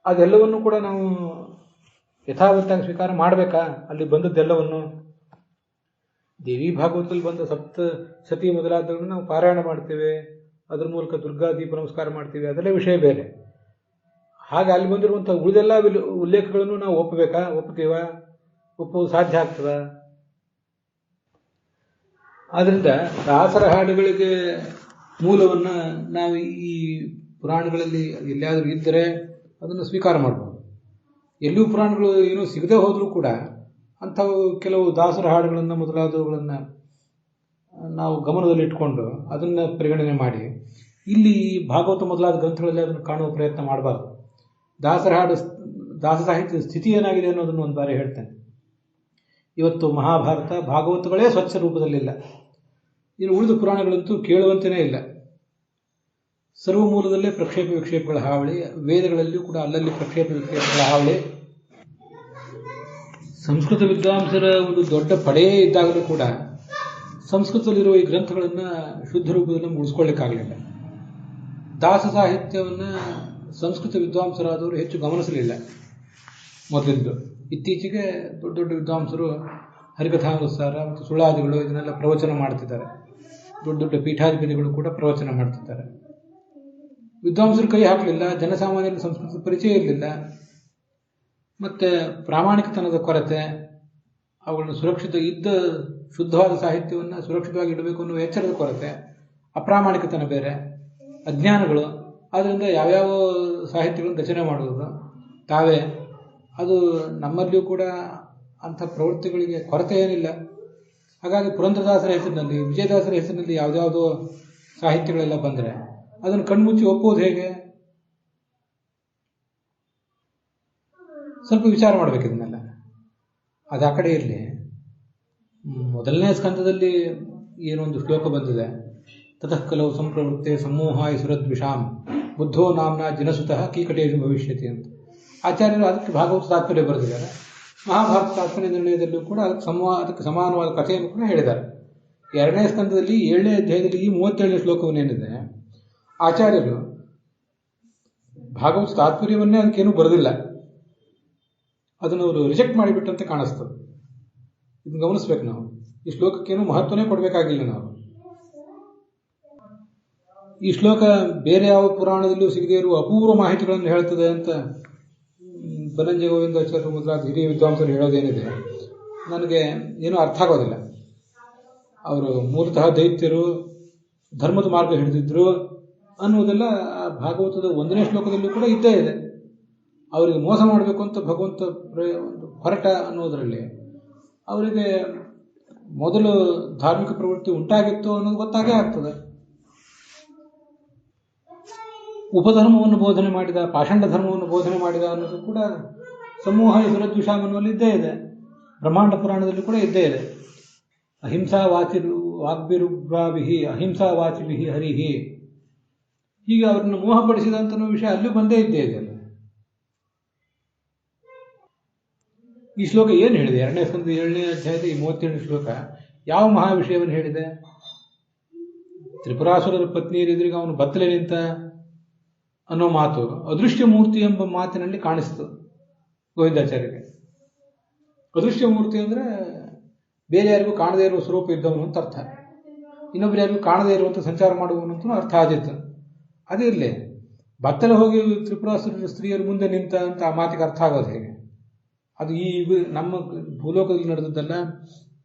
ಅದೆಲ್ಲವನ್ನೂ ಕೂಡ ನಾವು ಯಥಾವತ್ತಾಗಿ ಸ್ವೀಕಾರ ಮಾಡಬೇಕಾ? ಅಲ್ಲಿ ಬಂದದ್ದೆಲ್ಲವನ್ನು ದೇವಿ ಭಾಗವತದಲ್ಲಿ ಬಂದ ಸಪ್ತ ಸತಿ ಮೊದಲಾದವನ್ನು ನಾವು ಪಾರಾಯಣ ಮಾಡ್ತೇವೆ, ಅದ್ರ ಮೂಲಕ ದುರ್ಗಾ ದೀಪ ನಮಸ್ಕಾರ ಮಾಡ್ತೀವಿ, ಅದೆಲ್ಲ ವಿಷಯ ಬೇರೆ. ಹಾಗೆ ಅಲ್ಲಿ ಬಂದಿರುವಂಥ ಉಳಿದೆಲ್ಲ ಉಲ್ಲೇಖಗಳನ್ನು ನಾವು ಒಪ್ಪಬೇಕಾ? ಒಪ್ಪುತ್ತೀವ? ಒಪ್ಪುವುದು ಸಾಧ್ಯ ಆಗ್ತದ? ಆದ್ದರಿಂದ ದಾಸರ ಹಾಡುಗಳಿಗೆ ಮೂಲವನ್ನು ನಾವು ಈ ಪುರಾಣಗಳಲ್ಲಿ ಎಲ್ಲಿಯಾದರೂ ಇದ್ದರೆ ಅದನ್ನು ಸ್ವೀಕಾರ ಮಾಡ್ಬೋದು. ಎಲ್ಲಿಯೂ ಪುರಾಣಗಳು ಏನೂ ಸಿಗದೆ ಹೋದರೂ ಕೂಡ ಅಂಥವು ಕೆಲವು ದಾಸರ ಹಾಡುಗಳನ್ನು ಮೊದಲಾದವುಗಳನ್ನು ನಾವು ಗಮನದಲ್ಲಿಟ್ಕೊಂಡು ಅದನ್ನು ಪರಿಗಣನೆ ಮಾಡಿ ಇಲ್ಲಿ ಭಾಗವತ ಮೊದಲಾದ ಗ್ರಂಥಗಳಲ್ಲಿ ಅದನ್ನು ಕಾಣುವ ಪ್ರಯತ್ನ ಮಾಡಬಾರ್ದು. ದಾಸರ ಹಾಡು ದಾಸ ಸಾಹಿತ್ಯದ ಸ್ಥಿತಿ ಏನಾಗಿದೆ ಅನ್ನೋದನ್ನು ಒಂದು ಬಾರಿ ಹೇಳ್ತೇನೆ. ಇವತ್ತು ಮಹಾಭಾರತ ಭಾಗವತಗಳೇ ಸ್ವಚ್ಛ ರೂಪದಲ್ಲಿಲ್ಲ. ಇನ್ನು ಉಳಿದ ಪುರಾಣಗಳಂತೂ ಕೇಳುವಂತೆಯೇ ಇಲ್ಲ. ಸರ್ವಮೂಲದಲ್ಲೇ ಪ್ರಕ್ಷೇಪ ವಿಕ್ಷೇಪಗಳ ಹಾವಳಿ, ವೇದಗಳಲ್ಲಿಯೂ ಕೂಡ ಅಲ್ಲಲ್ಲಿ ಪ್ರಕ್ಷೇಪ ವಿಕ್ಷೇಪಗಳ ಹಾವಳಿ. ಸಂಸ್ಕೃತ ವಿದ್ವಾಂಸರ ಒಂದು ದೊಡ್ಡ ಪಡೆಯೇ ಇದ್ದಾಗಲೂ ಕೂಡ ಸಂಸ್ಕೃತದಲ್ಲಿರುವ ಈ ಗ್ರಂಥಗಳನ್ನು ಶುದ್ಧ ರೂಪದಲ್ಲಿ ಉಳಿಸ್ಕೊಳ್ಳಿಕ್ಕಾಗಲಿಲ್ಲ. ದಾಸ ಸಾಹಿತ್ಯವನ್ನು ಸಂಸ್ಕೃತ ವಿದ್ವಾಂಸರಾದವರು ಹೆಚ್ಚು ಗಮನಿಸಲಿಲ್ಲ ಮೊದಲಿದ್ದು. ಇತ್ತೀಚೆಗೆ ದೊಡ್ಡ ದೊಡ್ಡ ವಿದ್ವಾಂಸರು ಹರಿಕಥಾನುಸಾರ ಮತ್ತು ಸುಳಾದಿಗಳು ಇದನ್ನೆಲ್ಲ ಪ್ರವಚನ ಮಾಡ್ತಿದ್ದಾರೆ. ದೊಡ್ಡ ದೊಡ್ಡ ಪೀಠಾಧಿಪತಿಗಳು ಕೂಡ ಪ್ರವಚನ ಮಾಡ್ತಿದ್ದಾರೆ. ವಿದ್ವಾಂಸರು ಕೈ ಹಾಕಲಿಲ್ಲ. ಜನಸಾಮಾನ್ಯರ ಸಂಸ್ಕೃತದ ಪರಿಚಯ ಇರಲಿಲ್ಲ. ಮತ್ತು ಪ್ರಾಮಾಣಿಕತನದ ಕೊರತೆ, ಅವುಗಳನ್ನು ಶುದ್ಧವಾದ ಸಾಹಿತ್ಯವನ್ನು ಸುರಕ್ಷಿತವಾಗಿ ಇಡಬೇಕು ಅನ್ನೋ ಎಚ್ಚರದ ಕೊರತೆ, ಅಪ್ರಾಮಾಣಿಕತನ ಬೇರೆ, ಅಜ್ಞಾನಗಳು. ಆದ್ದರಿಂದ ಯಾವ್ಯಾವ ಸಾಹಿತ್ಯಗಳನ್ನು ರಚನೆ ಮಾಡುವುದು ತಾವೇ. ಅದು ನಮ್ಮಲ್ಲಿಯೂ ಕೂಡ ಅಂಥ ಪ್ರವೃತ್ತಿಗಳಿಗೆ ಕೊರತೆ ಏನಿಲ್ಲ. ಹಾಗಾಗಿ ಪುರಂದರದಾಸರ ಹೆಸರಿನಲ್ಲಿ, ವಿಜಯದಾಸರ ಹೆಸರಿನಲ್ಲಿ ಯಾವುದ್ಯಾವುದೋ ಸಾಹಿತ್ಯಗಳೆಲ್ಲ ಬಂದರೆ ಅದನ್ನು ಕಣ್ಮುಚ್ಚಿ ಒಪ್ಪುವುದು ಹೇಗೆ? ಸ್ವಲ್ಪ ವಿಚಾರ ಮಾಡಬೇಕು ಇದನ್ನೆಲ್ಲ. ಅದು ಆ ಕಡೆ ಇರಲಿ. ಮೊದಲನೇ ಸ್ಕಂದದಲ್ಲಿ ಏನೊಂದು ಶ್ಲೋಕ ಬಂದಿದೆ, ತತಃ ಕಲವು ಸಂಪ್ರವೃತ್ತೆ ಸಮೂಹಾಯ ಸುರದ್ವಿಷಾಂ ಬುದ್ಧೋ ನಾಮ್ನ ಜನಸುತಃ ಕೀಕಟೇಶು ಭವಿಷ್ಯತಿ ಅಂತ. ಆಚಾರ್ಯರು ಅದಕ್ಕೆ ಭಾಗವತ ತಾತ್ಪರ್ಯ ಬರೆದಿದ್ದಾರೆ. ಮಹಾಭಾರತ ತಾತ್ಪರ್ಯ ನಿರ್ಣಯದಲ್ಲೂ ಕೂಡ ಅದಕ್ಕೆ ಸಮಾನವಾದ ಕಥೆಯನ್ನು ಕೂಡ ಹೇಳಿದ್ದಾರೆ. 2ನೇ ಸ್ಕಂದದಲ್ಲಿ 7ನೇ ಅಧ್ಯಾಯದಲ್ಲಿ ಈ 37ನೇ ಶ್ಲೋಕವನ್ನೇನಿದೆ, ಆಚಾರ್ಯರು ಭಾಗವತ ತಾತ್ಪರ್ಯವನ್ನೇ ಅದಕ್ಕೇನು ಬರೆದಿಲ್ಲ. ಅದನ್ನು ಅವರು ರಿಜೆಕ್ಟ್ ಮಾಡಿಬಿಟ್ಟಂತೆ ಕಾಣಿಸ್ತದೆ. ಇದನ್ನು ಗಮನಿಸ್ಬೇಕು ನಾವು. ಈ ಶ್ಲೋಕಕ್ಕೇನು ಮಹತ್ವನೇ ಕೊಡಬೇಕಾಗಿಲ್ಲ ನಾವು. ಈ ಶ್ಲೋಕ ಬೇರೆ ಯಾವ ಪುರಾಣದಲ್ಲೂ ಸಿಗದೇ ಇರುವ ಅಪೂರ್ವ ಮಾಹಿತಿಗಳನ್ನು ಹೇಳ್ತದೆ ಅಂತ ಬನಂಜಯ ಗೋವಿಂದಾಚಾರ್ಯ ಮೊದಲಾದ ಹಿರಿಯ ವಿದ್ವಾಂಸರು ಹೇಳೋದೇನಿದೆ ನನಗೆ ಏನೂ ಅರ್ಥ ಆಗೋದಿಲ್ಲ. ಅವರು ಮೂಲತಃ ದೈತ್ಯರು, ಧರ್ಮದ ಮಾರ್ಗ ಹಿಡಿದಿದ್ರು ಅನ್ನುವುದೆಲ್ಲ ಭಾಗವತದ 1ನೇ ಶ್ಲೋಕದಲ್ಲೂ ಕೂಡ ಇದ್ದೇ ಇದೆ. ಅವರಿಗೆ ಮೋಸ ಮಾಡಬೇಕು ಅಂತ ಭಗವಂತ ಹೊರಟ ಅನ್ನೋದರಲ್ಲಿ ಅವರಿಗೆ ಮೊದಲು ಧಾರ್ಮಿಕ ಪ್ರವೃತ್ತಿ ಉಂಟಾಗಿತ್ತು ಅನ್ನೋದು ಗೊತ್ತಾಗೇ ಆಗ್ತದೆ. ಉಪಧರ್ಮವನ್ನು ಬೋಧನೆ ಮಾಡಿದ, ಪಾಷಂಡ ಧರ್ಮವನ್ನು ಬೋಧನೆ ಮಾಡಿದ ಅನ್ನೋದು ಕೂಡ ಸಮೂಹ ಸುರದ್ವಿಷಾಂ ಅನ್ನುವಲ್ಲಿ ಇದ್ದೇ ಇದೆ. ಬ್ರಹ್ಮಾಂಡ ಪುರಾಣದಲ್ಲಿ ಕೂಡ ಇದ್ದೇ ಇದೆ. ಅಹಿಂಸಾ ವಾಗ್ಭಿರುಗ್ರಾಭಿಹಿ ಅಹಿಂಸಾ ವಾಚಿಭಿಹಿ ಹರಿಹಿ. ಹೀಗೆ ಅವರನ್ನು ಮೋಹಪಡಿಸಿದಂತ ವಿಷಯ ಅಲ್ಲೂ ಬಂದೇ ಇದ್ದೇ ಇದೆ. ಈ ಶ್ಲೋಕ ಏನು ಹೇಳಿದೆ? 2ನೇ ಸ್ಕಂದ 7ನೇ ಅಧ್ಯಾಯದ ಈ 37ನೇ ಶ್ಲೋಕ ಯಾವ ಮಹಾ ವಿಷಯವನ್ನು ಹೇಳಿದೆ? ತ್ರಿಪುರಾಸುರರ ಪತ್ನಿಯರ ಎದುರಿಗೆ ಅವನು ಬತ್ತಲೆ ನಿಂತ ಅನ್ನೋ ಮಾತು ಅದೃಶ್ಯ ಮೂರ್ತಿ ಎಂಬ ಮಾತಿನಲ್ಲಿ ಕಾಣಿಸ್ತು ಗೋವಿಂದಾಚಾರ್ಯರಿಗೆ. ಅದೃಶ್ಯ ಮೂರ್ತಿ ಅಂದರೆ ಬೇರೆ ಯಾರಿಗೂ ಕಾಣದೇ ಇರುವ ಸ್ವರೂಪ ಇದ್ದವನು ಅಂತ ಅರ್ಥ. ಇನ್ನೊಬ್ಬರು ಯಾರಿಗೂ ಕಾಣದೇ ಇರುವಂಥ ಸಂಚಾರ ಮಾಡುವವನು ಅಂತ ಅರ್ಥ ಆದಿತ್ತು. ಅದೇ ಇರಲಿ, ಬತ್ತಲೆ ಹೋಗಿ ತ್ರಿಪುರಾಸುರ ಸ್ತ್ರೀಯರು ಮುಂದೆ ನಿಂತ ಅಂತ ಆ ಮಾತಿಗೆ ಅರ್ಥ ಆಗೋದು ಹೇಗೆ? ಅದು ಈ ನಮ್ಮ ಭೂಲೋಕದಲ್ಲಿ ನಡೆದದ್ದಲ್ಲ,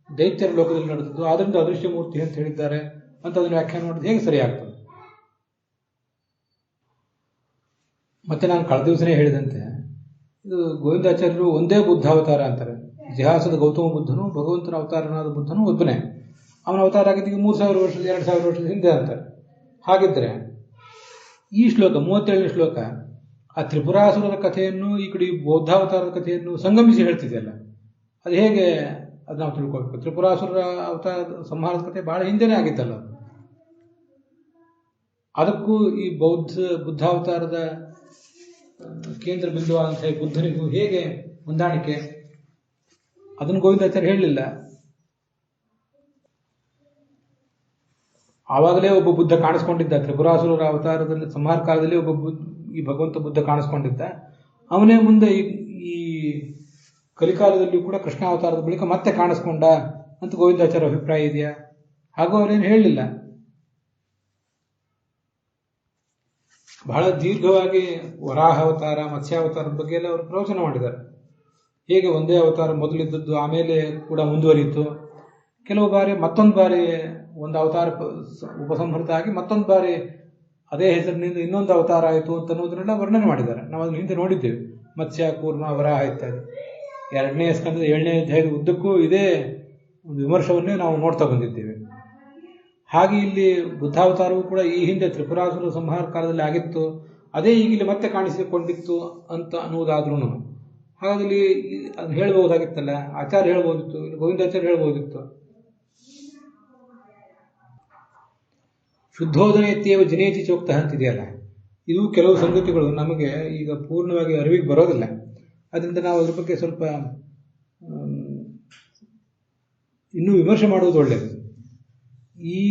ದೈತ್ಯರ ಲೋಕದಲ್ಲಿ ನಡೆದದ್ದು. ಆದ್ದರಿಂದ ಅದೃಶ್ಯ ಮೂರ್ತಿ ಅಂತ ಹೇಳಿದ್ದಾರೆ ಅಂತ ಅದನ್ನು ವ್ಯಾಖ್ಯಾನ ಮಾಡೋದು ಹೇಗೆ ಸರಿಯಾಗ್ತದೆ? ಮತ್ತೆ ನಾನು ಕಳೆದ ದಿವಸನೇ ಹೇಳಿದಂತೆ ಇದು ಗೋವಿಂದಾಚಾರ್ಯರು ಒಂದೇ ಬುದ್ಧಾವತಾರ ಅಂತಾರೆ. ಇತಿಹಾಸದ ಗೌತಮ ಬುದ್ಧನು, ಭಗವಂತನ ಅವತಾರನಾದ ಬುದ್ಧನು ಒಬ್ಬನೇ. ಅವನ ಅವತಾರ ಆಗಿದ್ದಕ್ಕೆ 3000 ವರ್ಷದ 2000 ವರ್ಷದ ಹಿಂದೆ ಅಂತಾರೆ. ಹಾಗಿದ್ರೆ ಈ ಶ್ಲೋಕ 37ನೇ ಶ್ಲೋಕ ಆ ತ್ರಿಪುರಾಸುರರ ಕಥೆಯನ್ನು ಈ ಕಡೆ ಬೌದ್ಧಾವತಾರದ ಕಥೆಯನ್ನು ಸಂಗಮಿಸಿ ಹೇಳ್ತಿದೆಯಲ್ಲ, ಅದು ಹೇಗೆ? ಅದು ನಾವು ತಿಳ್ಕೊಳ್ಬೇಕು. ತ್ರಿಪುರಾಸುರರ ಅವತಾರ ಸಂಹಾರದ ಕಥೆ ಬಹಳ ಹಿಂದೆನೇ ಆಗಿದ್ದಲ್ಲ. ಅದಕ್ಕೂ ಈ ಬುದ್ಧಾವತಾರದ ಕೇಂದ್ರ ಬಿಂದುವಾದಂತಹ ಬುದ್ಧನಿಗೂ ಹೇಗೆ ಹೊಂದಾಣಿಕೆ? ಅದನ್ನು ಗೋವಿಂದಾಚಾರ್ಯ ಹೇಳಲಿಲ್ಲ. ಆವಾಗಲೇ ಒಬ್ಬ ಬುದ್ಧ ಕಾಣಿಸ್ಕೊಂಡಿದ್ದ. ತ್ರಿಪುರಾಸುರರ ಅವತಾರದಲ್ಲಿ ಸಂಹಾರ ಕಾಲದಲ್ಲಿ ಈ ಭಗವಂತ ಬುದ್ಧ ಕಾಣಿಸ್ಕೊಂಡಿದ್ದ. ಅವನೇ ಮುಂದೆ ಈ ಕಲಿಕಾಲದಲ್ಲಿ ಕೂಡ ಕೃಷ್ಣ ಅವತಾರದ ಬಳಿಕ ಮತ್ತೆ ಕಾಣಿಸ್ಕೊಂಡ ಅಂತ ಗೋವಿಂದಾಚಾರ್ಯ ಅಭಿಪ್ರಾಯ ಇದೆಯಾ? ಹಾಗೂ ಅವರೇನು ಹೇಳಲಿಲ್ಲ. ಬಹಳ ದೀರ್ಘವಾಗಿ ವರಾಹ ಅವತಾರ, ಮತ್ಸ್ಯಾವತಾರದ ಬಗ್ಗೆ ಎಲ್ಲ ಅವರು ಪ್ರವಚನ ಮಾಡಿದ್ದಾರೆ. ಹೇಗೆ ಒಂದೇ ಅವತಾರ ಮೊದಲಿದ್ದದ್ದು ಆಮೇಲೆ ಕೂಡ ಮುಂದುವರಿಯಿತು. ಕೆಲವು ಬಾರಿ ಮತ್ತೊಂದು ಬಾರಿ ಒಂದು ಅವತಾರ ಉಪಸಂಹೃತ ಆಗಿ ಮತ್ತೊಂದು ಬಾರಿ ಅದೇ ಹೆಸರಿನಿಂದ ಇನ್ನೊಂದು ಅವತಾರ ಆಯಿತು ಅಂತ ಅನ್ನೋದನ್ನೆಲ್ಲ ವರ್ಣನೆ ಮಾಡಿದ್ದಾರೆ. ನಾವು ಅದನ್ನ ಹಿಂದೆ ನೋಡಿದ್ದೇವೆ. ಮತ್ಸ್ಯ, ಕೂರ್ಮ, ವರಾಹ ಇತ್ಯಾದಿ. 2ನೇ ಸ್ಕಂದದ 7ನೇ ಅಧ್ಯಾಯದ ಉದ್ದಕ್ಕೂ ಇದೇ ಒಂದು ವಿಮರ್ಶವನ್ನೇ ನಾವು ನೋಡ್ತಾ ಬಂದಿದ್ದೇವೆ. ಹಾಗೆ ಇಲ್ಲಿ ಬುದ್ಧಾವತಾರವೂ ಕೂಡ ಈ ಹಿಂದೆ ತ್ರಿಪುರಾಸುರ ಸಂಹಾರ ಕಾಲದಲ್ಲಿ ಆಗಿತ್ತು, ಅದೇ ಈಗಿಲ್ಲಿ ಮತ್ತೆ ಕಾಣಿಸಿಕೊಂಡಿತ್ತು ಅಂತ ಅನ್ನುವುದಾದ್ರೂ ಹಾಗಾದಲ್ಲಿ ಅದನ್ನು ಹೇಳ್ಬೋದಾಗಿತ್ತಲ್ಲ, ಆಚಾರ್ಯ ಹೇಳ್ಬೋದಿತ್ತು, ಇಲ್ಲಿ ಗೋವಿಂದಾಚಾರ್ಯ ಹೇಳ್ಬೋದಿತ್ತು. ಶುದ್ಧೋದನೆಯತ್ತೇವ ಜಿನೇತಿ ಚೋಕ್ತ ಅಂತಿದೆಯಲ್ಲ, ಇದು ಕೆಲವು ಸಂಗತಿಗಳು ನಮಗೆ ಈಗ ಪೂರ್ಣವಾಗಿ ಅರಿವಿಗೆ ಬರೋದಿಲ್ಲ. ಅದರಿಂದ ನಾವು ಅದ್ರ ಬಗ್ಗೆ ಸ್ವಲ್ಪ ಇನ್ನೂ ವಿಮರ್ಶೆ ಮಾಡುವುದು ಒಳ್ಳೆಯದು. ಈ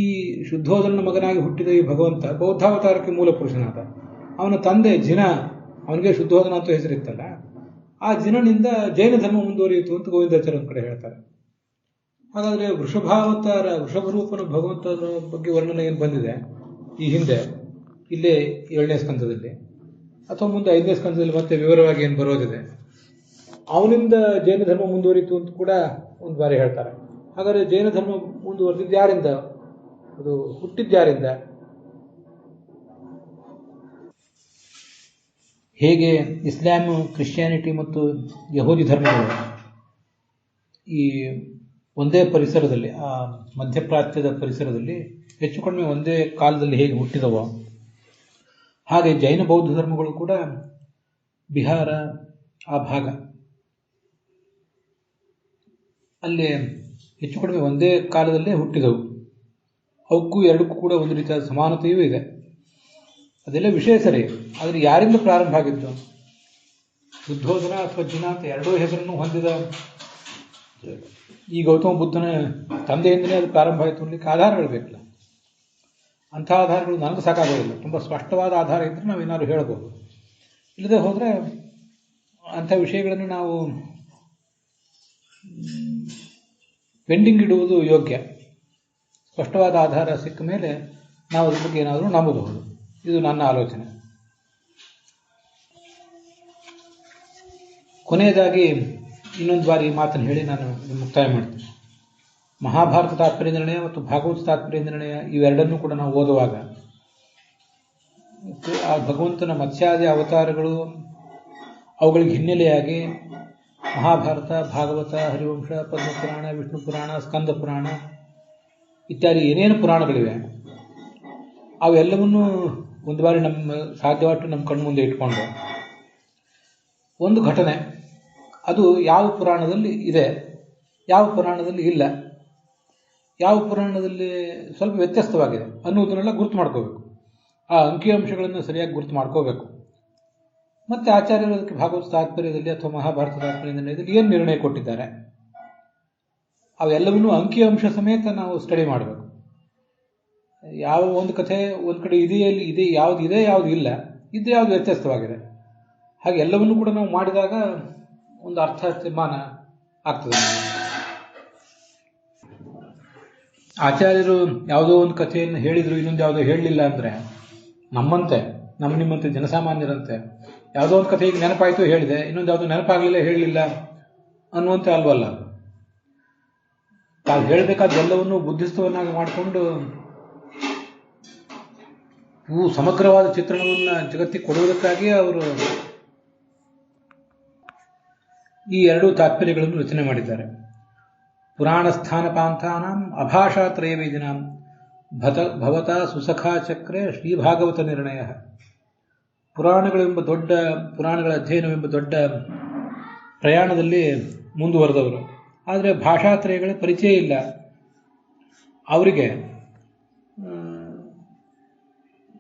ಶುದ್ಧೋಧನ ಮಗನಾಗಿ ಹುಟ್ಟಿದ ಈ ಭಗವಂತ ಬೌದ್ಧಾವತಾರಕ್ಕೆ ಮೂಲ ಪುರುಷನಾದ. ಅವನ ತಂದೆ ಜಿನ, ಅವನಿಗೆ ಶುದ್ಧೋಧನ ಅಂತ ಹೆಸರಿತ್ತಲ್ಲ, ಆ ಜಿನನಿಂದ ಜೈನ ಧರ್ಮ ಮುಂದುವರಿಯಿತು ಅಂತ ಗೋವಿಂದಾಚಾರ್ಯ ಒಂದು ಕಡೆ ಹೇಳ್ತಾರೆ. ಹಾಗಾದರೆ ವೃಷಭಾವತಾರ, ವೃಷಭರೂಪನ ಭಗವಂತನ ಬಗ್ಗೆ ವರ್ಣನೆ ಏನು ಬಂದಿದೆ ಈ ಹಿಂದೆ, ಇಲ್ಲೇ 7ನೇ ಸ್ಕಂದದಲ್ಲಿ ಅಥವಾ ಮುಂದೆ 5ನೇ ಸ್ಕಂದದಲ್ಲಿ ಮತ್ತೆ ವಿವರವಾಗಿ ಏನು ಬರೋದಿದೆ, ಅವನಿಂದ ಜೈನ ಧರ್ಮ ಮುಂದುವರಿತು ಅಂತ ಕೂಡ ಒಂದು ಬಾರಿ ಹೇಳ್ತಾರೆ. ಹಾಗಾದರೆ ಜೈನ ಧರ್ಮ ಮುಂದುವರೆದಿದ್ದು ಯಾರಿಂದ? ಅದು ಹುಟ್ಟಿದ್ಯಾರಿಂದ? ಹೇಗೆ ಇಸ್ಲಾಂ, ಕ್ರಿಶ್ಚಿಯಾನಿಟಿ ಮತ್ತು ಯಹೂದಿ ಧರ್ಮಗಳು ಈ ಒಂದೇ ಪರಿಸರದಲ್ಲಿ, ಆ ಮಧ್ಯಪ್ರಾಚ್ಯದ ಪರಿಸರದಲ್ಲಿ ಹೆಚ್ಚು ಕಡಿಮೆ ಒಂದೇ ಕಾಲದಲ್ಲಿ ಹೇಗೆ ಹುಟ್ಟಿದವೋ, ಹಾಗೆ ಜೈನ ಬೌದ್ಧ ಧರ್ಮಗಳು ಕೂಡ ಬಿಹಾರ ಆ ಭಾಗ ಅಲ್ಲಿ ಹೆಚ್ಚು ಕಡಿಮೆ ಒಂದೇ ಕಾಲದಲ್ಲೇ ಹುಟ್ಟಿದವು. ಅವಕ್ಕೂ ಎರಡಕ್ಕೂ ಕೂಡ ಒಂದು ರೀತಿಯಾದ ಸಮಾನತೆಯೂ ಇದೆ. ಅದೆಲ್ಲ ವಿಷಯ ಸರಿ, ಆದರೆ ಯಾರಿಂದ ಪ್ರಾರಂಭ ಆಗಿತ್ತು? ಶುದ್ಧೋಧನ ಅಥವಾ ಜಿನ ಅಂತ ಎರಡೂ ಹೆಸರನ್ನು ಹೊಂದಿದ ಈ ಗೌತಮ ಬುದ್ಧನ ತಂದೆಯಿಂದಲೇ ಅದು ಪ್ರಾರಂಭ ಆಯಿತು ಅನ್ನಲಿಕ್ಕೆ ಆಧಾರಗಳು ಬೇಕಲ್ಲ. ಅಂಥ ಆಧಾರಗಳು ನನಗೆ ಸಾಕಾಗೋದಿಲ್ಲ. ತುಂಬ ಸ್ಪಷ್ಟವಾದ ಆಧಾರ ಇದ್ದರೆ ನಾವು ಏನಾದ್ರು ಹೇಳ್ಬೋದು. ಇಲ್ಲದೆ ಹೋದರೆ ಅಂಥ ವಿಷಯಗಳನ್ನು ನಾವು ಪೆಂಡಿಂಗ್ ಇಡುವುದು ಯೋಗ್ಯ. ಸ್ಪಷ್ಟವಾದ ಆಧಾರ ಸಿಕ್ಕ ಮೇಲೆ ನಾವು ಅದ್ರ ಬಗ್ಗೆ ಏನಾದರೂ ನಂಬಬಹುದು. ಇದು ನನ್ನ ಆಲೋಚನೆ. ಕೊನೆಯದಾಗಿ ಇನ್ನೊಂದು ಬಾರಿ ಮಾತನ್ನು ಹೇಳಿ ನಾನು ಮುಕ್ತಾಯ ಮಾಡ್ತೇನೆ. ಮಹಾಭಾರತ ತಾತ್ಪರ್ಯ ನಿರ್ಣಯ ಮತ್ತು ಭಾಗವತ ತಾತ್ಪರ್ಯ ನಿರ್ಣಯ ಇವೆರಡನ್ನೂ ಕೂಡ ನಾವು ಓದುವಾಗ ಆ ಭಗವಂತನ ಮತ್ಸ್ಯಾದಿ ಅವತಾರಗಳು, ಅವುಗಳಿಗೆ ಹಿನ್ನೆಲೆಯಾಗಿ ಮಹಾಭಾರತ, ಭಾಗವತ, ಹರಿವಂಶ, ಪದ್ಮಪುರಾಣ, ವಿಷ್ಣು ಪುರಾಣ, ಸ್ಕಂದ ಪುರಾಣ ಇತ್ಯಾದಿ ಏನೇನು ಪುರಾಣಗಳಿವೆ ಅವೆಲ್ಲವನ್ನೂ ಒಂದು ಬಾರಿ ನಮ್ಮ ಸಾಧ್ಯವಾಟ್ಟು ನಮ್ಮ ಕಣ್ಮುಂದೆ ಇಟ್ಕೊಂಡು ಒಂದು ಘಟನೆ, ಅದು ಯಾವ ಪುರಾಣದಲ್ಲಿ ಇದೆ, ಯಾವ ಪುರಾಣದಲ್ಲಿ ಇಲ್ಲ, ಯಾವ ಪುರಾಣದಲ್ಲಿ ಸ್ವಲ್ಪ ವ್ಯತ್ಯಸ್ತವಾಗಿದೆ ಅನ್ನೋದನ್ನೆಲ್ಲ ಗುರುತು ಮಾಡ್ಕೋಬೇಕು. ಆ ಅಂಕಿಅಂಶಗಳನ್ನು ಸರಿಯಾಗಿ ಗುರುತು ಮಾಡ್ಕೋಬೇಕು. ಮತ್ತು ಆಚಾರ್ಯರು ಅದಕ್ಕೆ ಭಾಗವತ ತಾತ್ಪರ್ಯದಲ್ಲಿ ಅಥವಾ ಮಹಾಭಾರತ ತಾತ್ಪರ್ಯ ನಿರ್ಣಯದಲ್ಲಿ ಏನು ನಿರ್ಣಯ ಕೊಟ್ಟಿದ್ದಾರೆ ಅವೆಲ್ಲವನ್ನೂ ಅಂಕಿಅಂಶ ಸಮೇತ ನಾವು ಸ್ಟಡಿ ಮಾಡಬೇಕು. ಯಾವ ಒಂದು ಕಥೆ ಒಂದು ಕಡೆ ಇದೆ, ಯಾವುದು ಇದೆ, ಯಾವುದು ಇಲ್ಲ, ಇದ್ದೇ ಯಾವುದು ವ್ಯತ್ಯಸ್ತವಾಗಿದೆ, ಹಾಗೆ ಎಲ್ಲವನ್ನೂ ಕೂಡ ನಾವು ಮಾಡಿದಾಗ ಒಂದು ಅರ್ಥ ತೀರ್ಮಾನ ಆಗ್ತದೆ. ಆಚಾರ್ಯರು ಯಾವುದೋ ಒಂದು ಕಥೆಯನ್ನು ಹೇಳಿದ್ರು, ಇನ್ನೊಂದು ಯಾವುದೋ ಹೇಳಲಿಲ್ಲ ಅಂದರೆ ನಮ್ಮಂತೆ, ನಿಮ್ಮಂತೆ ಜನಸಾಮಾನ್ಯರಂತೆ ಯಾವುದೋ ಒಂದು ಕಥೆ ಈಗ ನೆನಪಾಯಿತು ಹೇಳಿದೆ, ಇನ್ನೊಂದು ಯಾವುದೋ ನೆನಪಾಗಲಿಲ್ಲ ಹೇಳಲಿಲ್ಲ ಅನ್ನುವಂತೆ ಅಲ್ವಲ್ಲ. ತಾವು ಹೇಳಬೇಕಾದ ಎಲ್ಲವನ್ನೂ ಬುದ್ಧಿಸ್ತವನ್ನಾಗಿ ಮಾಡಿಕೊಂಡು ಸಮಗ್ರವಾದ ಚಿತ್ರಣವನ್ನು ಜಗತ್ತಿಗೆ ಕೊಡುವುದಕ್ಕಾಗಿ ಅವರು ಈ ಎರಡೂ ತಾತ್ಪರ್ಯಗಳನ್ನು ರಚನೆ ಮಾಡಿದ್ದಾರೆ. ಪುರಾಣ ಸ್ಥಾನಪಾಂಥಾನಾಂ ಅಭಾಷಾತ್ರಯ ವೇದಿನಾಂ ಭವತಾ ಸುಸಖಾ ಚಕ್ರೆ ಶ್ರೀಭಾಗವತ ನಿರ್ಣಯ. ಪುರಾಣಗಳ ಅಧ್ಯಯನವೆಂಬ ದೊಡ್ಡ ಪ್ರಯಾಣದಲ್ಲಿ ಮುಂದುವರೆದವರು, ಆದರೆ ಭಾಷಾತ್ರಯಗಳ ಪರಿಚಯ ಇಲ್ಲ ಅವರಿಗೆ.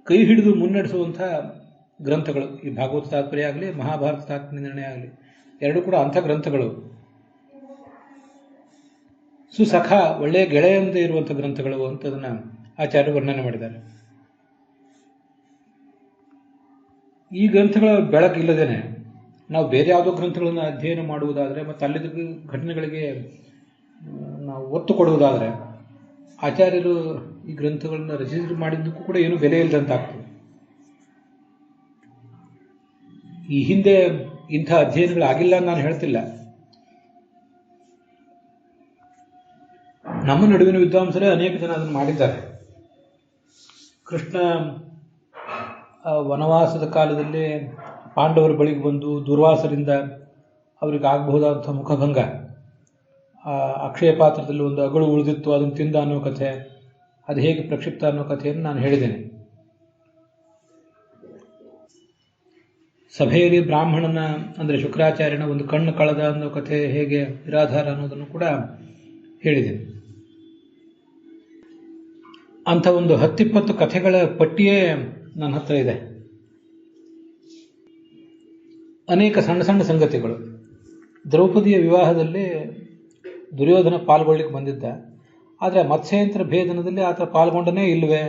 ಕೈ ಹಿಡಿದು ಮುನ್ನಡೆಸುವಂಥ ಗ್ರಂಥಗಳು ಈ ಭಾಗವತ ತಾತ್ಪರ್ಯ ಆಗಲಿ, ಮಹಾಭಾರತ ತಾತ್ಪರ್ಯ ನಿರ್ಣಯ ಆಗಲಿ, ಎರಡೂ ಕೂಡ ಅಂಥ ಗ್ರಂಥಗಳು. ಸುಸಖ, ಒಳ್ಳೆಯ ಗೆಳೆಯಂತೆ ಇರುವಂಥ ಗ್ರಂಥಗಳು ಅಂತದನ್ನು ಆಚಾರ್ಯರು ವರ್ಣನೆ ಮಾಡಿದ್ದಾರೆ. ಈ ಗ್ರಂಥಗಳ ಬೆಳಕಿಲ್ಲದೇನೆ ನಾವು ಬೇರೆ ಯಾವುದೋ ಗ್ರಂಥಗಳನ್ನು ಅಧ್ಯಯನ ಮಾಡುವುದಾದರೆ ಮತ್ತು ಅಲ್ಲಿದ್ದ ಘಟನೆಗಳಿಗೆ ನಾವು ಒತ್ತು ಕೊಡುವುದಾದರೆ ಆಚಾರ್ಯರು ಈ ಗ್ರಂಥಗಳನ್ನು ರಚಿಸಿ ಮಾಡಿದ್ದಕ್ಕೂ ಕೂಡ ಏನು ಬೆಲೆ ಇಲ್ಲದಂತಾಗ್ತದೆ. ಈ ಹಿಂದೆ ಇಂಥ ಅಧ್ಯಯನಗಳಾಗಿಲ್ಲ ಅಂತ ನಾನು ಹೇಳ್ತಿಲ್ಲ. ನಮ್ಮ ನಡುವಿನ ವಿದ್ವಾಂಸರೇ ಅನೇಕ ಜನ ಅದನ್ನು ಮಾಡಿದ್ದಾರೆ. ಕೃಷ್ಣ ವನವಾಸದ ಕಾಲದಲ್ಲಿ ಪಾಂಡವರ ಬಳಿಗೆ ಬಂದು ದುರ್ವಾಸರಿಂದ ಅವರಿಗೆ ಆಗಬಹುದಾದಂಥ ಮುಖಭಂಗ, ಅಕ್ಷಯ ಪಾತ್ರದಲ್ಲಿ ಒಂದು ಅಗಳು ಉಳಿದಿತ್ತು, ಅದನ್ನು ತಿಂದ ಅನ್ನೋ ಕಥೆ, ಅದು ಹೇಗೆ ಪ್ರಕ್ಷಿಪ್ತ ಅನ್ನೋ ಕಥೆಯನ್ನು ನಾನು ಹೇಳಿದ್ದೇನೆ. ಸಭೆಯಲ್ಲಿ ಬ್ರಾಹ್ಮಣನ ಅಂದರೆ ಶುಕ್ರಾಚಾರ್ಯನ ಒಂದು ಕಣ್ಣು ಕಳೆದ ಅನ್ನೋ ಕಥೆ ಹೇಗೆ ನಿರಾಧಾರ ಅನ್ನೋದನ್ನು ಕೂಡ ಹೇಳಿದ್ದೀನಿ. ಅಂಥ ಒಂದು 10-20 ಕಥೆಗಳ ಪಟ್ಟಿಯೇ ನನ್ನ ಹತ್ರ ಇದೆ. ಅನೇಕ ಸಣ್ಣ ಸಣ್ಣ ಸಂಗತಿಗಳು. ದ್ರೌಪದಿಯ ವಿವಾಹದಲ್ಲಿ ದುರ್ಯೋಧನ ಪಾಲ್ಗೊಳ್ಳಿಕ್ಕೆ ಬಂದಿದ್ದ, ಆದರೆ ಮತ್ಸ್ಯಯಂತ್ರ ಭೇದನದಲ್ಲಿ ಆತ ಪಾಲ್ಗೊಂಡನೇ ಇಲ್ವೇ?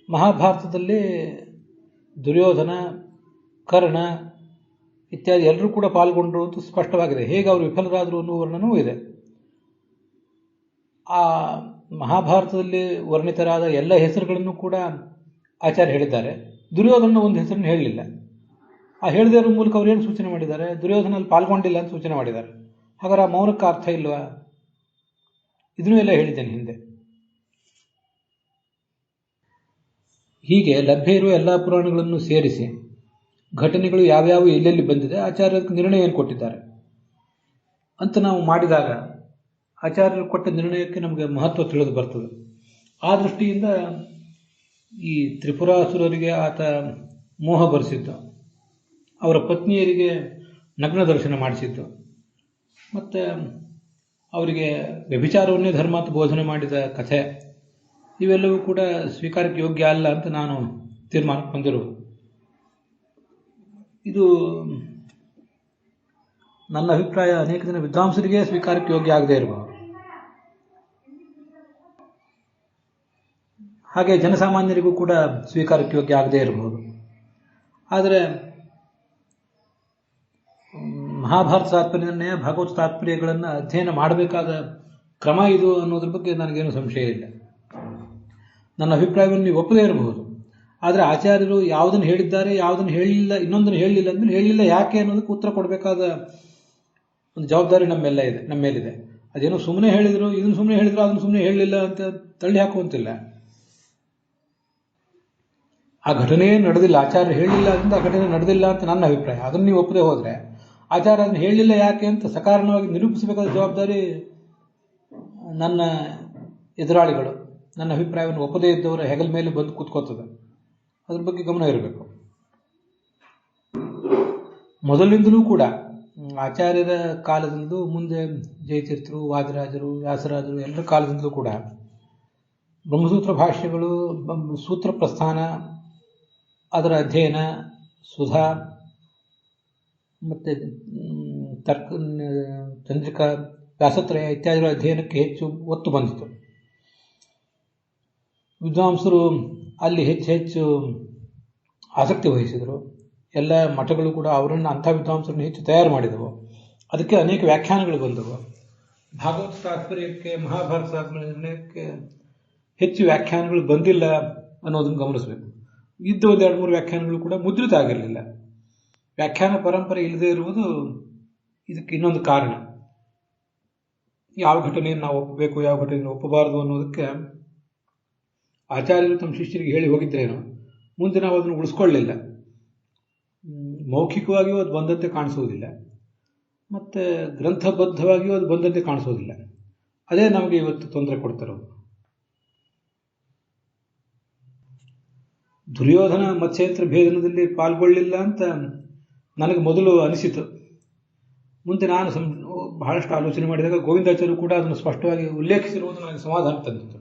ಮಹಾಭಾರತದಲ್ಲಿ ದುರ್ಯೋಧನ, ಕರ್ಣ ಇತ್ಯಾದಿ ಎಲ್ಲರೂ ಕೂಡ ಪಾಲ್ಗೊಂಡ್ರು ಅಂತ ಸ್ಪಷ್ಟವಾಗಿದೆ. ಹೇಗೆ ಅವರು ವಿಫಲರಾದರು ಅನ್ನುವ ವರ್ಣನವೂ ಇದೆ. ಆ ಮಹಾಭಾರತದಲ್ಲಿ ವರ್ಣಿತರಾದ ಎಲ್ಲ ಹೆಸರುಗಳನ್ನು ಕೂಡ ಆಚಾರ್ಯ ಹೇಳಿದ್ದಾರೆ. ದುರ್ಯೋಧನ ಒಂದು ಹೆಸರನ್ನು ಹೇಳಲಿಲ್ಲ. ಆ ಹೇಳದೇ ಇರೋ ಮೂಲಕ ಅವ್ರು ಏನು ಸೂಚನೆ ಮಾಡಿದ್ದಾರೆ? ದುರ್ಯೋಧನಲ್ಲಿ ಪಾಲ್ಗೊಂಡಿಲ್ಲ ಅಂತ ಸೂಚನೆ ಮಾಡಿದ್ದಾರೆ. ಹಾಗಾದ್ರೆ ಆ ಮೌನಕ್ಕೆ ಅರ್ಥ ಇಲ್ವಾ? ಇದನ್ನೂ ಎಲ್ಲ ಹೇಳಿದ್ದೇನೆ ಹಿಂದೆ. ಹೀಗೆ ಲಭ್ಯ ಇರುವ ಎಲ್ಲ ಪುರಾಣಗಳನ್ನು ಸೇರಿಸಿ ಘಟನೆಗಳು ಯಾವ್ಯಾವ ಎಲ್ಲೆಲ್ಲಿ ಬಂದಿದೆ, ಆಚಾರ್ಯರ ನಿರ್ಣಯ ಏನು ಕೊಟ್ಟಿದ್ದಾರೆ ಅಂತ ನಾವು ಮಾಡಿದಾಗ ಆಚಾರ್ಯರು ಕೊಟ್ಟ ನಿರ್ಣಯಕ್ಕೆ ನಮಗೆ ಮಹತ್ವ ತಿಳಿದು ಬರ್ತದೆ. ಆ ದೃಷ್ಟಿಯಿಂದ ಈ ತ್ರಿಪುರಾಸುರರಿಗೆ ಆತ ಮೋಹ ಬರೆಸಿದ್ದು, ಅವರ ಪತ್ನಿಯರಿಗೆ ನಗ್ನ ದರ್ಶನ ಮಾಡಿಸಿದ್ದು, ಮತ್ತು ಅವರಿಗೆ ವ್ಯಭಿಚಾರವನ್ನೇ ಧರ್ಮ ಅಂತ ಬೋಧನೆ ಮಾಡಿದ ಕಥೆ, ಇವೆಲ್ಲವೂ ಕೂಡ ಸ್ವೀಕಾರಕ್ಕೆ ಯೋಗ್ಯ ಅಲ್ಲ ಅಂತ ನಾನು ತೀರ್ಮಾನಕ್ಕೆ ಬಂದಿರುವುದು. ಇದು ನನ್ನ ಅಭಿಪ್ರಾಯ. ಅನೇಕ ಜನ ವಿದ್ವಾಂಸರಿಗೆ ಸ್ವೀಕಾರಕ್ಕೆ ಯೋಗ್ಯ ಆಗದೇ ಇರಬಹುದು. ಹಾಗೆ ಜನಸಾಮಾನ್ಯರಿಗೂ ಕೂಡ ಸ್ವೀಕಾರಕ್ಕೆ ಯೋಗ್ಯ ಆಗದೇ ಇರಬಹುದು. ಆದರೆ ಮಹಾಭಾರತ ತಾತ್ಪರ್ಯ, ಭಾಗವತ ತಾತ್ಪರ್ಯಗಳನ್ನು ಅಧ್ಯಯನ ಮಾಡಬೇಕಾದ ಕ್ರಮ ಇದು ಅನ್ನೋದ್ರ ಬಗ್ಗೆ ನನಗೇನು ಸಂಶಯ ಇಲ್ಲ. ನನ್ನ ಅಭಿಪ್ರಾಯವನ್ನು ನೀವು ಒಪ್ಪದೇ ಇರಬಹುದು. ಆದರೆ ಆಚಾರ್ಯರು ಯಾವುದನ್ನು ಹೇಳಿದ್ದಾರೆ, ಯಾವುದನ್ನು ಹೇಳಿಲ್ಲ, ಇನ್ನೊಂದನ್ನು ಹೇಳಲಿಲ್ಲ ಅಂದರೆ ಹೇಳಿಲ್ಲ ಯಾಕೆ ಅನ್ನೋದಕ್ಕೆ ಉತ್ತರ ಕೊಡಬೇಕಾದ ಒಂದು ಜವಾಬ್ದಾರಿ ನಮ್ಮ ಮೇಲಿದೆ. ಅದೇನೋ ಸುಮ್ಮನೆ ಹೇಳಿದ್ರು, ಇದನ್ನು ಸುಮ್ಮನೆ ಹೇಳಿದ್ರು, ಅದನ್ನು ಸುಮ್ಮನೆ ಹೇಳಲಿಲ್ಲ ಅಂತ ತಳ್ಳಿ ಹಾಕುವಂತಿಲ್ಲ. ಆ ಘಟನೆ ನಡೆದಿಲ್ಲ, ಆಚಾರ್ಯ ಹೇಳಲಿಲ್ಲ ಅಂತ ಆ ಘಟನೆ ನಡೆದಿಲ್ಲ ಅಂತ ನನ್ನ ಅಭಿಪ್ರಾಯ. ಅದನ್ನು ನೀವು ಒಪ್ಪದೆ ಹೋದರೆ ಆಚಾರ್ಯ ಅದನ್ನು ಹೇಳಲಿಲ್ಲ ಯಾಕೆ ಅಂತ ಸಕಾರಣವಾಗಿ ನಿರೂಪಿಸಬೇಕಾದ ಜವಾಬ್ದಾರಿ ನನ್ನ ಎದುರಾಳಿಗಳು, ನನ್ನ ಅಭಿಪ್ರಾಯವನ್ನು ಒಪ್ಪದೇ ಇದ್ದವರ ಹೆಗಲ ಮೇಲೆ ಬಂದು ಕೂತ್ಕೋತದೆ. ಅದ್ರ ಬಗ್ಗೆ ಗಮನ ಇರಬೇಕು. ಮೊದಲಿಂದಲೂ ಕೂಡ ಆಚಾರ್ಯರ ಕಾಲದಿಂದಲೂ ಮುಂದೆ ಜಯತೀರ್ಥರು, ವಾದಿರಾಜರು, ವ್ಯಾಸರಾಜರು ಎಲ್ಲರ ಕಾಲದಿಂದಲೂ ಕೂಡ ಬ್ರಹ್ಮಸೂತ್ರ ಭಾಷ್ಯಗಳು, ಸೂತ್ರ ಪ್ರಸ್ಥಾನ, ಅದರ ಅಧ್ಯಯನ, ಸುಧಾ ಮತ್ತು ತರ್ಕ, ಚಂದ್ರಿಕಾ, ವ್ಯಾಸತ್ರಯ ಇತ್ಯಾದಿಗಳ ಅಧ್ಯಯನಕ್ಕೆ ಹೆಚ್ಚು ಒತ್ತು ಬಂದಿತು. ವಿದ್ವಾಂಸರು ಅಲ್ಲಿ ಹೆಚ್ಚು ಆಸಕ್ತಿ ವಹಿಸಿದರು. ಎಲ್ಲ ಮಠಗಳು ಕೂಡ ಅವರನ್ನು ಅಂಥ ವಿದ್ವಾಂಸರನ್ನು ಹೆಚ್ಚು ತಯಾರು ಮಾಡಿದವು. ಅದಕ್ಕೆ ಅನೇಕ ವ್ಯಾಖ್ಯಾನಗಳು ಬಂದವು. ಭಾಗವತ ತಾತ್ಪರ್ಯಕ್ಕೆ, ಮಹಾಭಾರತ ತಾತ್ಪರ್ಯಕ್ಕೆ ಹೆಚ್ಚು ವ್ಯಾಖ್ಯಾನಗಳು ಬಂದಿಲ್ಲ ಅನ್ನೋದನ್ನು ಗಮನಿಸಬೇಕು. ಇದ್ದ ಒಂದು 2-3 ವ್ಯಾಖ್ಯಾನಗಳು ಕೂಡ ಮುದ್ರಿತ ಆಗಿರಲಿಲ್ಲ. ವ್ಯಾಖ್ಯಾನ ಪರಂಪರೆ ಇಲ್ಲದೆ ಇರುವುದು ಇದಕ್ಕೆ ಇನ್ನೊಂದು ಕಾರಣ. ಯಾವ ಘಟನೆಯನ್ನು ನಾವು ಒಪ್ಪಬೇಕು, ಯಾವ ಘಟನೆಯನ್ನು ಒಪ್ಪಬಾರದು ಅನ್ನೋದಕ್ಕೆ ಆಚಾರ್ಯರು ತಮ್ಮ ಶಿಷ್ಯರಿಗೆ ಹೇಳಿ ಹೋಗಿದ್ರೇನೋ, ಮುಂದೆ ನಾವು ಅದನ್ನು ಉಳಿಸ್ಕೊಳ್ಳಿಲ್ಲ. ಮೌಖಿಕವಾಗಿಯೂ ಅದು ಬಂದಂತೆ ಕಾಣಿಸುವುದಿಲ್ಲ, ಮತ್ತು ಗ್ರಂಥಬದ್ಧವಾಗಿಯೂ ಅದು ಬಂದಂತೆ ಕಾಣಿಸೋದಿಲ್ಲ. ಅದೇ ನಮಗೆ ಇವತ್ತು ತೊಂದರೆ ಕೊಡ್ತಿರೋದು. ದುರ್ಯೋಧನ ಮತ್ಸ್ಯಯಂತ್ರ ಭೇದನದಲ್ಲಿ ಪಾಲ್ಗೊಳ್ಳಿಲ್ಲ ಅಂತ ನನಗೆ ಮೊದಲು ಅನಿಸಿತು. ಮುಂದೆ ನಾನು ಬಹಳಷ್ಟು ಆಲೋಚನೆ ಮಾಡಿದಾಗ ಗೋವಿಂದಾಚಾರ್ಯರು ಕೂಡ ಅದನ್ನು ಸ್ಪಷ್ಟವಾಗಿ ಉಲ್ಲೇಖಿಸಿರುವುದು ನನಗೆ ಸಮಾಧಾನ ತಂದಿತ್ತು.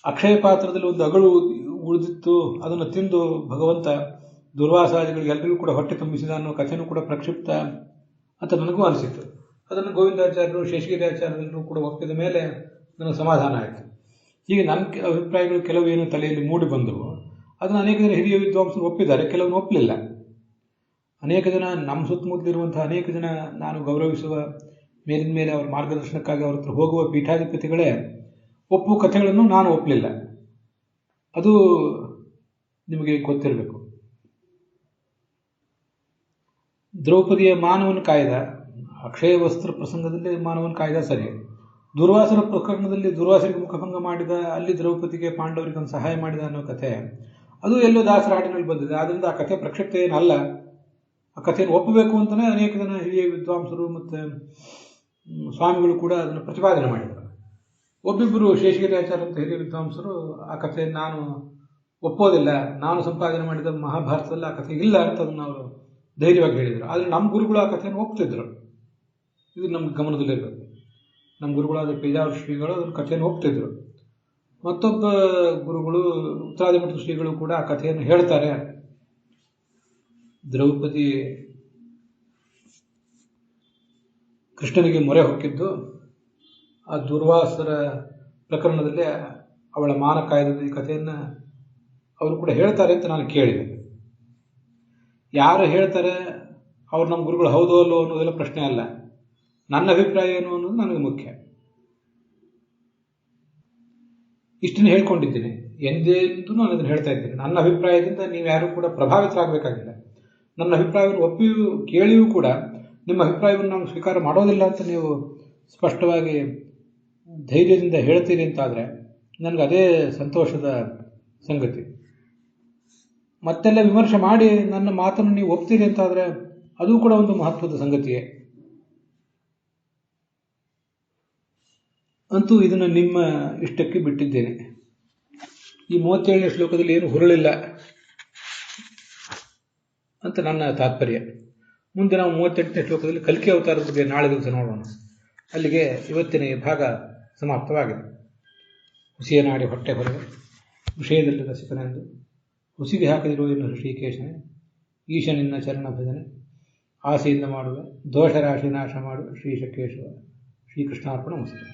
ಅಕ್ಷಯ ಪಾತ್ರದಲ್ಲಿ ಒಂದು ಅಗಳು ಉಳಿದಿತ್ತು, ಅದನ್ನು ತಿಂದು ಭಗವಂತ ದುರ್ವಾಸಾದಿಗಳಿಗೆ ಎಲ್ಲರಿಗೂ ಕೂಡ ಹೊಟ್ಟೆ ತುಂಬಿಸಿದ ಅನ್ನೋ ಕಥೆನೂ ಕೂಡ ಪ್ರಕ್ಷಿಪ್ತ ಅಂತ ನನಗೂ ಅನಿಸಿತ್ತು. ಅದನ್ನು ಗೋವಿಂದಾಚಾರ್ಯರು, ಶೇಷಗಿರಿ ಆಚಾರ್ಯರು ಕೂಡ ಒಪ್ಪಿದ ಮೇಲೆ ನನಗೆ ಸಮಾಧಾನ ಆಯಿತು. ಹೀಗೆ ನನ್ನ ಅಭಿಪ್ರಾಯಗಳು ಕೆಲವು ಏನು ತಲೆಯಲ್ಲಿ ಮೂಡಿ ಬಂದವು, ಅದನ್ನು ಅನೇಕ ಜನ ಹಿರಿಯ ವಿದ್ವಾಂಸರು ಒಪ್ಪಿದ್ದಾರೆ, ಕೆಲವರು ಒಪ್ಪಲಿಲ್ಲ. ಅನೇಕ ಜನ ನಮ್ಮ ಸುತ್ತಮುತ್ತಲಿರುವಂತಹ ಅನೇಕ ಜನ ನಾನು ಗೌರವಿಸುವ, ಮೇಲಿನ ಮೇಲೆ ಅವರ ಮಾರ್ಗದರ್ಶನಕ್ಕಾಗಿ ಅವ್ರ ಹತ್ರ ಹೋಗುವ ಪೀಠಾಧಿಪತಿಗಳೇ ಒಪ್ಪುವ ಕಥೆಗಳನ್ನು ನಾನು ಒಪ್ಪಲಿಲ್ಲ. ಅದು ನಿಮಗೆ ಗೊತ್ತಿರಬೇಕು. ದ್ರೌಪದಿಯ ಮಾನವನ ಕಾಯ್ದ, ಅಕ್ಷಯ ವಸ್ತ್ರ ಪ್ರಸಂಗದಲ್ಲಿ ಮಾನವನ ಕಾಯ್ದ ಸರಿ. ದುರ್ವಾಸರ ಪ್ರಕರಣದಲ್ಲಿ ದುರ್ವಾಸರಿಗೆ ಮುಖಭಂಗ ಮಾಡಿದ, ಅಲ್ಲಿ ದ್ರೌಪದಿಗೆ ಪಾಂಡವರಿಗೆ ಒಂದು ಸಹಾಯ ಮಾಡಿದ ಅನ್ನೋ ಕಥೆ, ಅದು ಎಲ್ಲೋ ದಾಸರ ಹಾಡಿನಲ್ಲಿ ಬಂದಿದೆ. ಆದ್ದರಿಂದ ಆ ಕಥೆ ಪ್ರಕ್ಷಿಪ್ತ ಏನಲ್ಲ. ಆ ಕಥೆಯನ್ನು ಒಪ್ಪಬೇಕು ಅಂತಲೇ ಅನೇಕ ಜನ ಹಿರಿಯ ವಿದ್ವಾಂಸರು ಮತ್ತು ಸ್ವಾಮಿಗಳು ಕೂಡ ಅದನ್ನು ಪ್ರತಿಪಾದನೆ ಮಾಡಿದರು. ಒಬ್ಬಿಬ್ಬರು ಶೇಷಗಿರಿ ಆಚಾರ್ಯ ಅಂತ ಹಿರಿಯ ವಿದ್ವಾಂಸರು ಆ ಕಥೆಯನ್ನು ನಾನು ಒಪ್ಪೋದಿಲ್ಲ, ನಾನು ಸಂಪಾದನೆ ಮಾಡಿದ ಮಹಾಭಾರತದಲ್ಲಿ ಆ ಕಥೆ ಇಲ್ಲ ಅಂತ ಅದನ್ನು ಅವರು ಧೈರ್ಯವಾಗಿ ಹೇಳಿದರು. ಆದರೆ ನಮ್ಮ ಗುರುಗಳು ಆ ಕಥೆಯನ್ನು ಒಪ್ತಿದ್ರು. ಇದು ನಮ್ಗೆ ಗಮನದಲ್ಲಿರಬೇಕು. ನಮ್ಮ ಗುರುಗಳಾದ ಪೇಜಾವರ ಶ್ರೀಗಳು ಅದನ್ನು ಕಥೆಯನ್ನು ಒಪ್ತಿದ್ರು. ಮತ್ತೊಬ್ಬ ಗುರುಗಳು ಉತ್ತರಾದಿಮಠದ ಶ್ರೀಗಳು ಕೂಡ ಆ ಕಥೆಯನ್ನು ಹೇಳ್ತಾರೆ. ದ್ರೌಪದಿ ಕೃಷ್ಣನಿಗೆ ಮೊರೆ ಹೊಕ್ಕಿದ್ದು ಆ ದುರ್ವಾಸರ ಪ್ರಕರಣದಲ್ಲಿ ಅವಳ ಮಾನ ಕಾಯ್ದದ ಈ ಕಥೆಯನ್ನು ಅವರು ಕೂಡ ಹೇಳ್ತಾರೆ ಅಂತ ನಾನು ಕೇಳಿದೆ. ಯಾರು ಹೇಳ್ತಾರೆ ಅವ್ರು ನಮ್ಮ ಗುರುಗಳು ಹೌದು ಅಲ್ಲೋ ಅನ್ನೋದೆಲ್ಲ ಪ್ರಶ್ನೆ ಅಲ್ಲ. ನನ್ನ ಅಭಿಪ್ರಾಯ ಏನು ಅನ್ನೋದು ನನಗೆ ಮುಖ್ಯ. ಇಷ್ಟನ್ನು ಹೇಳ್ಕೊಂಡಿದ್ದೀನಿ. ಎಂದೆಂದೂ ನಾನು ಅದನ್ನು ಹೇಳ್ತಾ ಇದ್ದೀನಿ. ನನ್ನ ಅಭಿಪ್ರಾಯದಿಂದ ನೀವು ಯಾರು ಕೂಡ ಪ್ರಭಾವಿತರಾಗಬೇಕಾಗಿಲ್ಲ. ನನ್ನ ಅಭಿಪ್ರಾಯವನ್ನು ಒಪ್ಪಿಯೂ ಕೇಳಿಯೂ ಕೂಡ ನಿಮ್ಮ ಅಭಿಪ್ರಾಯವನ್ನು ನಾವು ಸ್ವೀಕಾರ ಮಾಡೋದಿಲ್ಲ ಅಂತ ನೀವು ಸ್ಪಷ್ಟವಾಗಿ ಧೈರ್ಯದಿಂದ ಹೇಳ್ತೀರಿ ಅಂತಾದರೆ ನನಗೆ ಅದೇ ಸಂತೋಷದ ಸಂಗತಿ. ಮತ್ತೆಲ್ಲ ವಿಮರ್ಶೆ ಮಾಡಿ ನನ್ನ ಮಾತನ್ನು ನೀವು ಒಪ್ತೀರಿ ಅಂತಾದರೆ ಅದು ಕೂಡ ಒಂದು ಮಹತ್ವದ ಸಂಗತಿಯೇ. ಅಂತೂ ಇದನ್ನು ನಿಮ್ಮ ಇಷ್ಟಕ್ಕೆ ಬಿಟ್ಟಿದ್ದೇನೆ. ಈ 37ನೇ ಶ್ಲೋಕದಲ್ಲಿ ಏನು ಹುರುಳಿಲ್ಲ ಅಂತ ನನ್ನ ತಾತ್ಪರ್ಯ. ಮುಂದೆ ನಾವು 38ನೇ ಶ್ಲೋಕದಲ್ಲಿ ಕಲ್ಕಿ ಅವತಾರದ ಬಗ್ಗೆ ನಾಳೆ ದಿವಸ ನೋಡೋಣ. ಅಲ್ಲಿಗೆ ಇವತ್ತಿನ ಈ ಭಾಗ ಸಮಾಪ್ತವಾಗಿದೆ. ಹುಸಿಯ ನಾಡಿ ಹೊಟ್ಟೆ ಹೊರಗೆ ವಿಷಯದಲ್ಲಿ ರಸಿಕನೆಂದು ಹುಸಿಗೆ ಹಾಕದಿರುವ ಇನ್ನು ಋಷಿಕೇಶನೇ, ಈಶನಿನ್ನ ಚರಣ ಭಜನೆ ಆಸೆಯಿಂದ ಮಾಡುವೆ, ದೋಷರಾಶಿ ನಾಶ ಮಾಡು ಶ್ರೀಶಕೇಶವ. ಶ್ರೀಕೃಷ್ಣಾರ್ಪಣ ಮಸ್ತು.